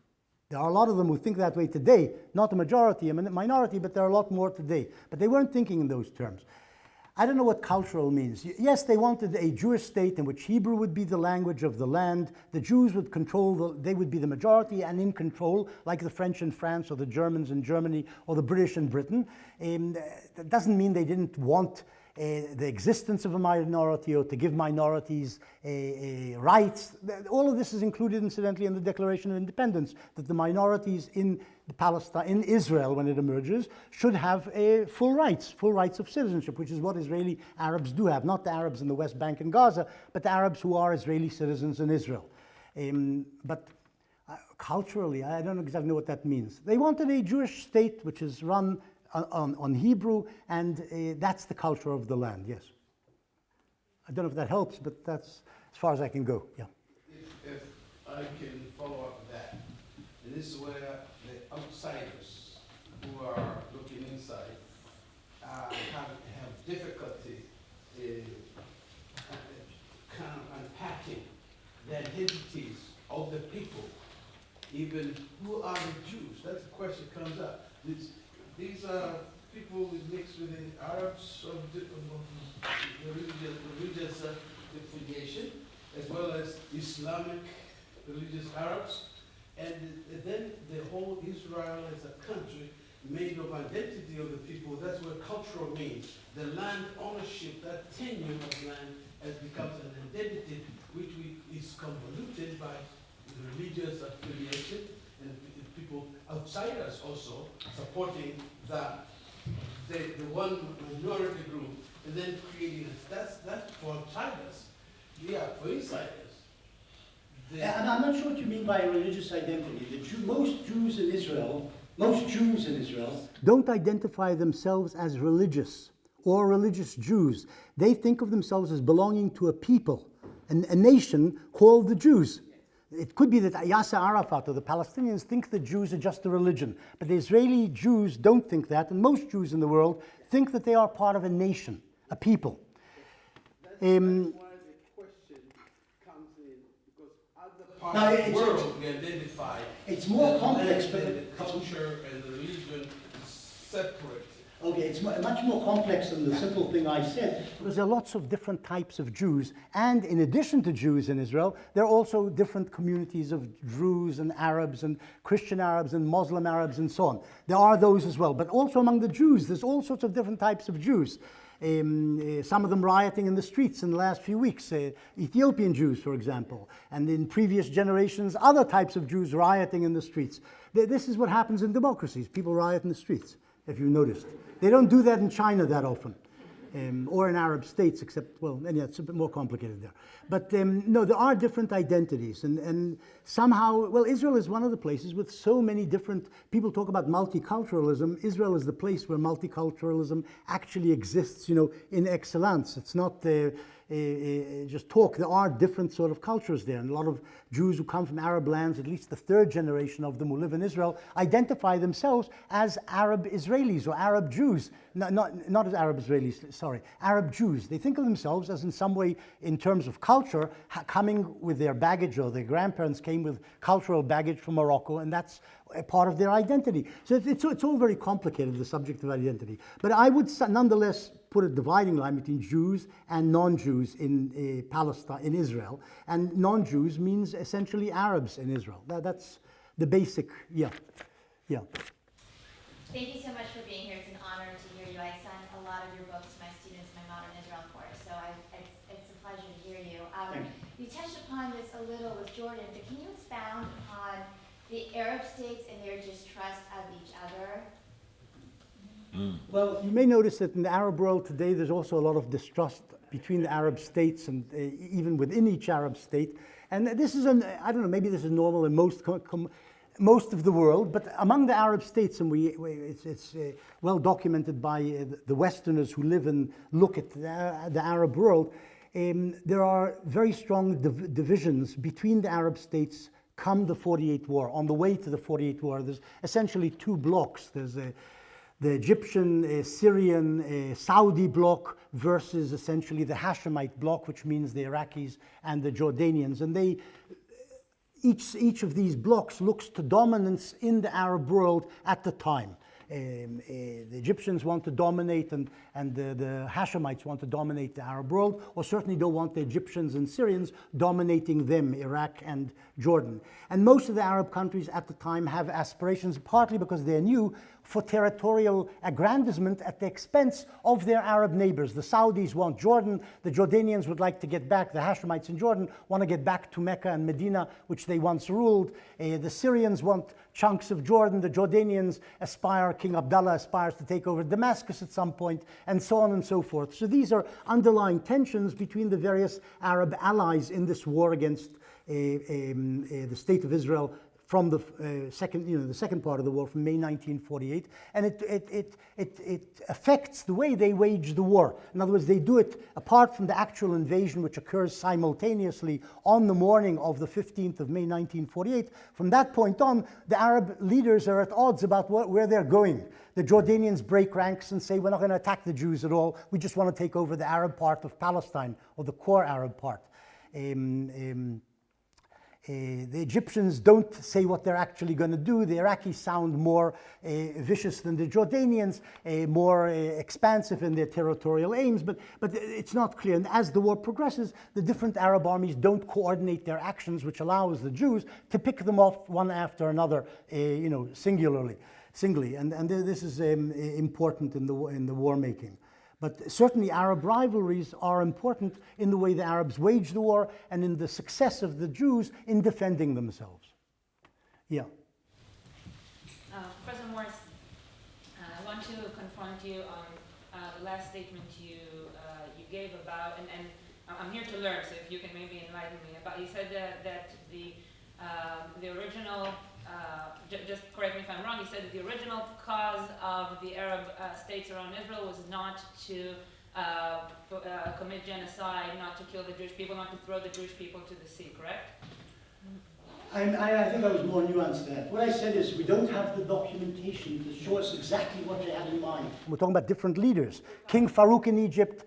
There are a lot of them who think that way today, not a majority, a minority, but there are a lot more today. But they weren't thinking in those terms. I don't know what cultural means. Yes, they wanted a Jewish state in which Hebrew would be the language of the land. The Jews would control, they would be the majority and in control, like the French in France or the Germans in Germany or the British in Britain. That doesn't mean they didn't want the existence of a minority or to give minorities rights. All of this is included, incidentally, in the Declaration of Independence, that the minorities in Palestine, in Israel, when it emerges, should have full rights of citizenship, which is what Israeli Arabs do have. Not the Arabs in the West Bank and Gaza, but the Arabs who are Israeli citizens in Israel. But culturally, I don't exactly know what that means. They wanted a Jewish state which is run on Hebrew, and that's the culture of the land, yes. I don't know if that helps, but that's as far as I can go, yeah. If I can follow up with that, and this is where the outsiders who are looking inside have difficulty kind of unpacking the identities of the people, even who are the Jews. That's the question that comes up. These are people mixed with the Arabs of the religious affiliation, as well as Islamic religious Arabs, and then the whole Israel as a country made of identity of the people. That's what cultural means. The land ownership, that tenure of land, has become an identity which is convoluted by religious affiliation and people outside us also supporting the one minority group, and then creating that's for outsiders. Yeah, for insiders. And I'm not sure what you mean by religious identity. Most Jews in Israel don't identify themselves as religious or religious Jews. They think of themselves as belonging to a people, a nation called the Jews. It could be that Yasser Arafat or the Palestinians think the Jews are just a religion, but the Israeli Jews don't think that, and most Jews in the world think that they are part of a nation, a people. That's why the question comes in, because other parts of the world we identify. It's more complex, but the culture and the religion is separate. Okay, it's much more complex than the simple thing I said. Because there are lots of different types of Jews, and in addition to Jews in Israel, there are also different communities of Druze and Arabs and Christian Arabs and Muslim Arabs and so on. There are those as well, but also among the Jews, there's all sorts of different types of Jews. Some of them rioting in the streets in the last few weeks, Ethiopian Jews, for example, and in previous generations, other types of Jews rioting in the streets. This is what happens in democracies. People riot in the streets, if you noticed. They don't do that in China that often, or in Arab states, except, well, anyhow, it's a bit more complicated there. But no, there are different identities, and somehow, well, Israel is one of the places with so many different, people talk about multiculturalism. Israel is the place where multiculturalism actually exists, you know, in excellence. It's not just talk. There are different sort of cultures there, and a lot of Jews who come from Arab lands, at least the third generation of them who live in Israel, identify themselves as Arab Israelis or Arab Jews. Not as Arab Israelis, sorry, Arab Jews. They think of themselves as in some way, in terms of culture, coming with their baggage, or their grandparents came with cultural baggage from Morocco, and that's a part of their identity. So it's all very complicated, the subject of identity. But I would nonetheless put a dividing line between Jews and non-Jews in Palestine, in Israel. And non-Jews means essentially Arabs in Israel. That's the basic, yeah. Thank you so much for being here. It's an honor to hear you. I send a lot of your books to my students in my Modern Israel course, so it's a pleasure to hear you. You touched upon this a little with Jordan, but can you expound upon the Arab states and their distrust of each other? Well, you may notice that in the Arab world today, there's also a lot of distrust between the Arab states and even within each Arab state. And this is, I don't know, maybe this is normal in most of the world, but among the Arab states, and it's well documented by the Westerners who live and look at the Arab world, there are very strong divisions between the Arab states come the 48 war. On the way to the 48 war, there's essentially two blocks. There's the Egyptian, Syrian, Saudi bloc versus essentially the Hashemite bloc, which means the Iraqis and the Jordanians. And they, each of these blocs looks to dominance in the Arab world at the time. The Egyptians want to dominate and the Hashemites want to dominate the Arab world, or certainly don't want the Egyptians and Syrians dominating them, Iraq and Jordan. And most of the Arab countries at the time have aspirations, partly because they're new, for territorial aggrandizement at the expense of their Arab neighbors. The Saudis want Jordan, the Jordanians would like to get back, the Hashemites in Jordan want to get back to Mecca and Medina, which they once ruled. The Syrians want chunks of Jordan, the Jordanians aspire, King Abdullah aspires to take over Damascus at some point, and so on and so forth. So these are underlying tensions between the various Arab allies in this war against the State of Israel from the second part of the war, from May 1948, and it affects the way they wage the war. In other words, they do it apart from the actual invasion, which occurs simultaneously on the morning of the 15th of May 1948. From that point on, the Arab leaders are at odds about where they're going. The Jordanians break ranks and say, we're not going to attack the Jews at all. We just want to take over the Arab part of Palestine, or the core Arab part. The Egyptians don't say what they're actually going to do. The Iraqis sound more vicious than the Jordanians, more expansive in their territorial aims, but it's not clear. And as the war progresses, the different Arab armies don't coordinate their actions, which allows the Jews to pick them off one after another, singly. And this is important in the war making. But certainly Arab rivalries are important in the way the Arabs wage the war and in the success of the Jews in defending themselves. Yeah. Professor Morris, I want to confront you on the last statement you gave about, and I'm here to learn, so if you can maybe enlighten me about. You said that the original, just correct me if I'm wrong, you said that the original cause of the Arab states around Israel was not to commit genocide, not to kill the Jewish people, not to throw the Jewish people to the sea, correct? I think I was more nuanced than that. What I said is we don't have the documentation to show us exactly what they had in mind. We're talking about different leaders. King Farouk in Egypt,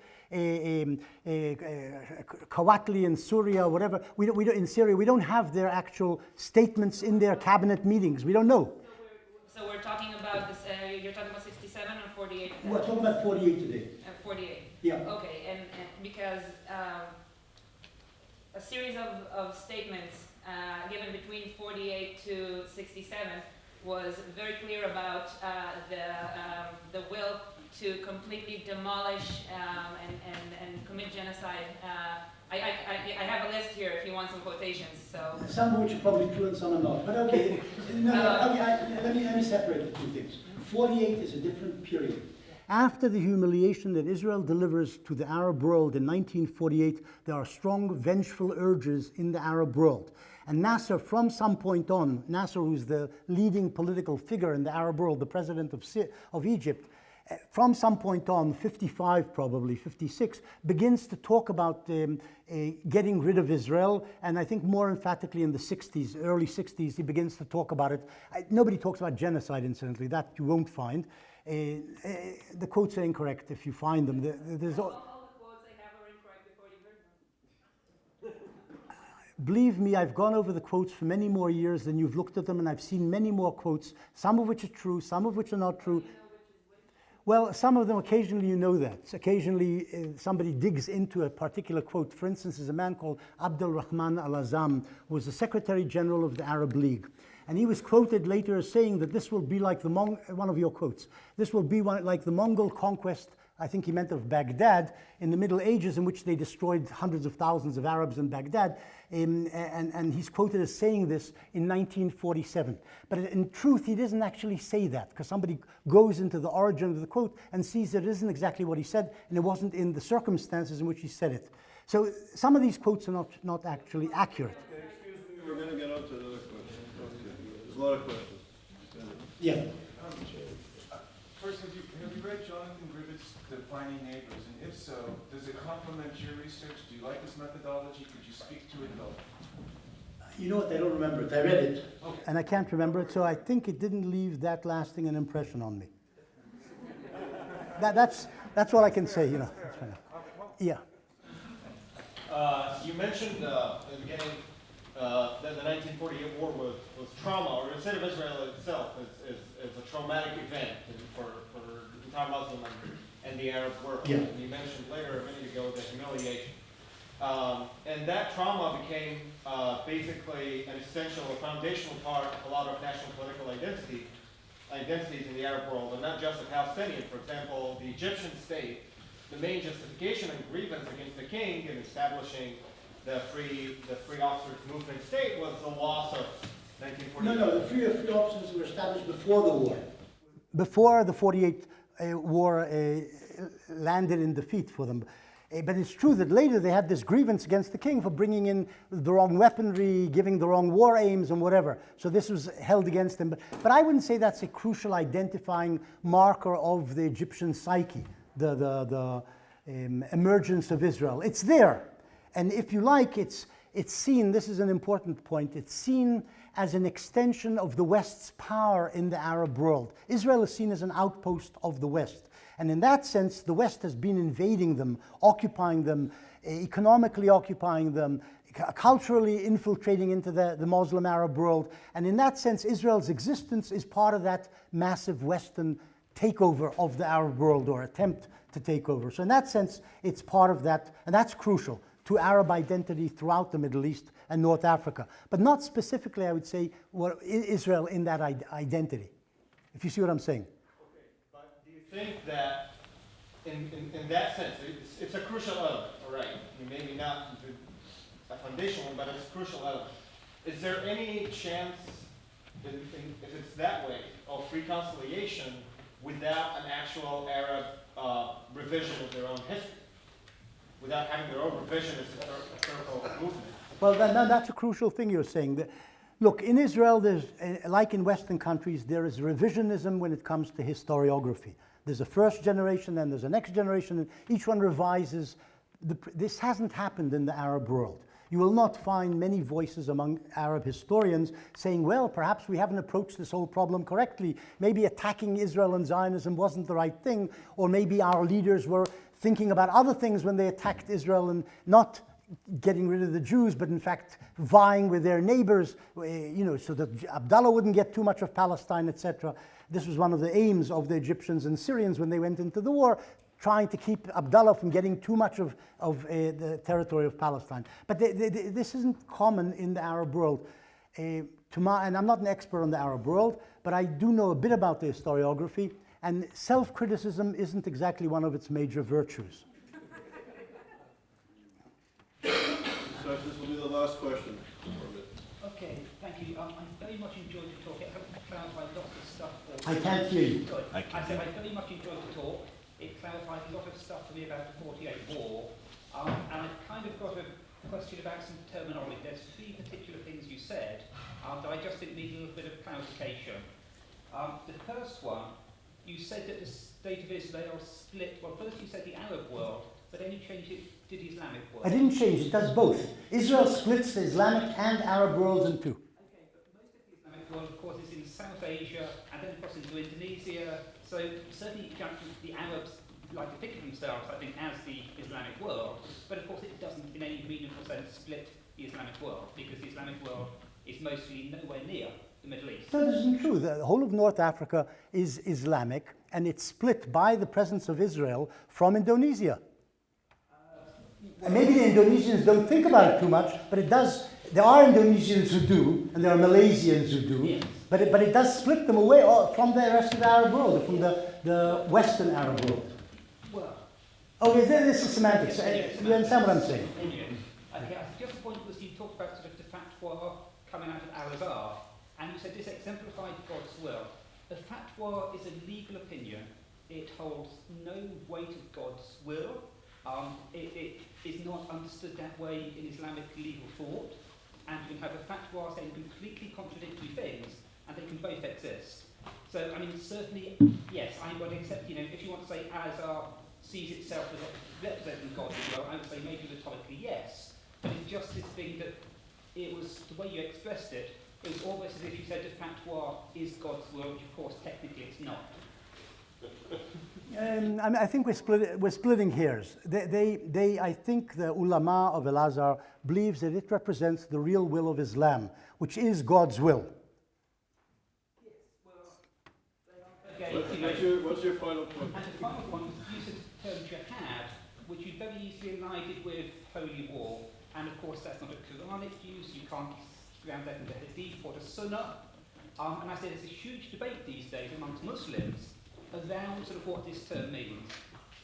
Kawatli in Syria, whatever. We don't, in Syria, we don't have their actual statements in their cabinet meetings. We don't know. So we're talking about this, you're talking about 67 or 48? We're talking about 48 today. 48. Yeah. Okay, and because a series of statements given between 48 to 67 was very clear about the will to completely demolish and commit genocide. I have a list here if you want some quotations. So some of which are probably true and some are not. But okay, let me separate the two things. 48 is a different period. After the humiliation that Israel delivers to the Arab world in 1948, there are strong vengeful urges in the Arab world. And Nasser, from some point on, Nasser, who's the leading political figure in the Arab world, the president of Egypt, from some point on, 55 probably, 56, begins to talk about getting rid of Israel, and I think more emphatically in the 60s, early 60s, he begins to talk about it. Nobody talks about genocide, incidentally, that you won't find. The quotes are incorrect if you find them. There's all the quotes I have are incorrect before you heard them. Believe me, I've gone over the quotes for many more years than you've looked at them, and I've seen many more quotes, some of which are true, some of which are not true. Well, some of them, occasionally you know that. Occasionally somebody digs into a particular quote. For instance, there's a man called Abdul Rahman al-Azam, who was the Secretary General of the Arab League. And he was quoted later as saying that this will be like one of your quotes, this will be like the Mongol conquest I think he meant of Baghdad, in the Middle Ages, in which they destroyed hundreds of thousands of Arabs in Baghdad. And he's quoted as saying this in 1947. But in truth, he doesn't actually say that, because somebody goes into the origin of the quote and sees that it isn't exactly what he said, and it wasn't in the circumstances in which he said it. So some of these quotes are not actually accurate. Okay, excuse me, we're going to get on to another question. Okay. There's a lot of questions. Yeah. First, have you read Jonathan Grivett's Defining Neighbors? And if so, does it complement your research? Do you like this methodology? Could you speak to it at all? You know what, I don't remember it. I read it. Okay. And I can't remember it, so I think it didn't leave that lasting an impression on me. That's all I can say, you know. That's fine. Yeah. You mentioned in the beginning that the 1948 war was trauma, or the state of Israel itself is a traumatic event for the entire Muslim and the Arab world. Yeah. And you mentioned later, a minute ago, the humiliation. And that trauma became basically an essential or foundational part of a lot of national political identities in the Arab world, and not just the Palestinian. For example, the Egyptian state, the main justification and grievance against the king in establishing the free officers movement state was the loss of 1948. No, the free officers were established before the war. Before the 48 war landed in defeat for them. But it's true that later they had this grievance against the king for bringing in the wrong weaponry, giving the wrong war aims and whatever. So this was held against them. But I wouldn't say that's a crucial identifying marker of the Egyptian psyche, the emergence of Israel. It's there. And if you like, it's seen, this is an important point, it's seen as an extension of the West's power in the Arab world. Israel is seen as an outpost of the West. And in that sense, the West has been invading them, occupying them, economically occupying them, culturally infiltrating into the Muslim Arab world. And in that sense, Israel's existence is part of that massive Western takeover of the Arab world, or attempt to take over. So in that sense, it's part of that, and that's crucial to Arab identity throughout the Middle East and North Africa. But not specifically, I would say, Israel in that identity, if you see what I'm saying. Okay, but do you think that in that sense, it's a crucial element, all right? I mean, maybe not a foundational one, but it's a crucial element. Is there any chance, if it's that way, of reconciliation without an actual Arab revision of their own history? Without having their own revisionist historical movement? Well, that's a crucial thing you're saying. Look, in Israel, there's, like in Western countries, there is revisionism when it comes to historiography. There's a first generation, then there's a next generation, and each one revises. This hasn't happened in the Arab world. You will not find many voices among Arab historians saying, well, perhaps we haven't approached this whole problem correctly. Maybe attacking Israel and Zionism wasn't the right thing, or maybe our leaders were thinking about other things when they attacked Israel and not getting rid of the Jews, but in fact vying with their neighbors, you know, so that Abdullah wouldn't get too much of Palestine, etc. This was one of the aims of the Egyptians and Syrians when they went into the war, trying to keep Abdullah from getting too much of the territory of Palestine. But this isn't common in the Arab world. And I'm not an expert on the Arab world, but I do know a bit about the historiography, and self-criticism isn't exactly one of its major virtues. So this will be the last question. Okay, thank you. I very much enjoyed the talk. It helped clarify lots of stuff. I can't hear you. Good. I said I very much enjoyed the talk. It clarified a lot of stuff for me about the 48 war. And I've kind of got a question about some terminology. There's three particular things you said that I just think need a little bit of clarification. The first one, you said that the state of Israel split. Well, first you said the Arab world, but then you changed it to the Islamic world. I didn't change it, does both. Israel splits the Islamic and Arab worlds in two. Okay, but most of the Islamic world, of course, is in South Asia and then across into Indonesia. So certainly the Arabs like to think of themselves, I think, as the Islamic world, but of course it doesn't in any meaningful sense split the Islamic world, because the Islamic world is mostly nowhere near the Middle East. No, this isn't true. The whole of North Africa is Islamic, and it's split by the presence of Israel from Indonesia. And maybe the Indonesians don't think about it too much, but it does. There are Indonesians who do, and there are Malaysians who do, yes. but it does split them away from the rest of the Arab world, from the Western Arab world. Well, Okay, this is semantics. You understand what I'm saying? okay, just the point was you talked about sort of the fatwa coming out of Al-Azhar, and you said this exemplified God's will. A fatwa is a legal opinion. It holds no weight of God's will. It is not understood that way in Islamic legal thought, and you can have a fatwa saying completely contradictory things, and they can both exist. So, I mean, certainly, yes, I would accept, if you want to say Al-Azhar sees itself as representing God as well, I would say maybe rhetorically yes, but it's just this thing that it was, the way you expressed it, it was almost as if you said the fatwa is God's will, which of course technically it's not. I think we're splitting hairs. I think the ulama of Al-Azhar believes that it represents the real will of Islam, which is God's will. What's your final point? And the final point was the use of the term jihad, which you very easily allied with holy war, and of course that's not a Quranic use, you can't ground that in the Hadith or the Sunnah. And I say there's a huge debate these days amongst Muslims around sort of what this term means.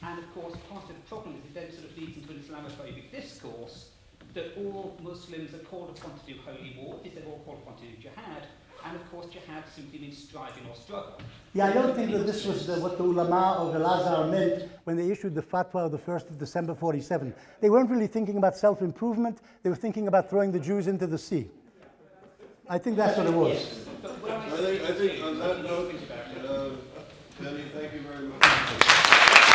And of course part of the problem is it then sort of leads into an Islamophobic discourse that all Muslims are called upon to do holy war, is they're all called upon to do jihad, and of course jihad simply means striving or struggle. Yeah, I don't think that this was what the ulama of Al-Azhar meant when they issued the fatwa of the 1st of December 47. They weren't really thinking about self-improvement, they were thinking about throwing the Jews into the sea. I think that's what it was. I think on that note, Penny, thank you very much.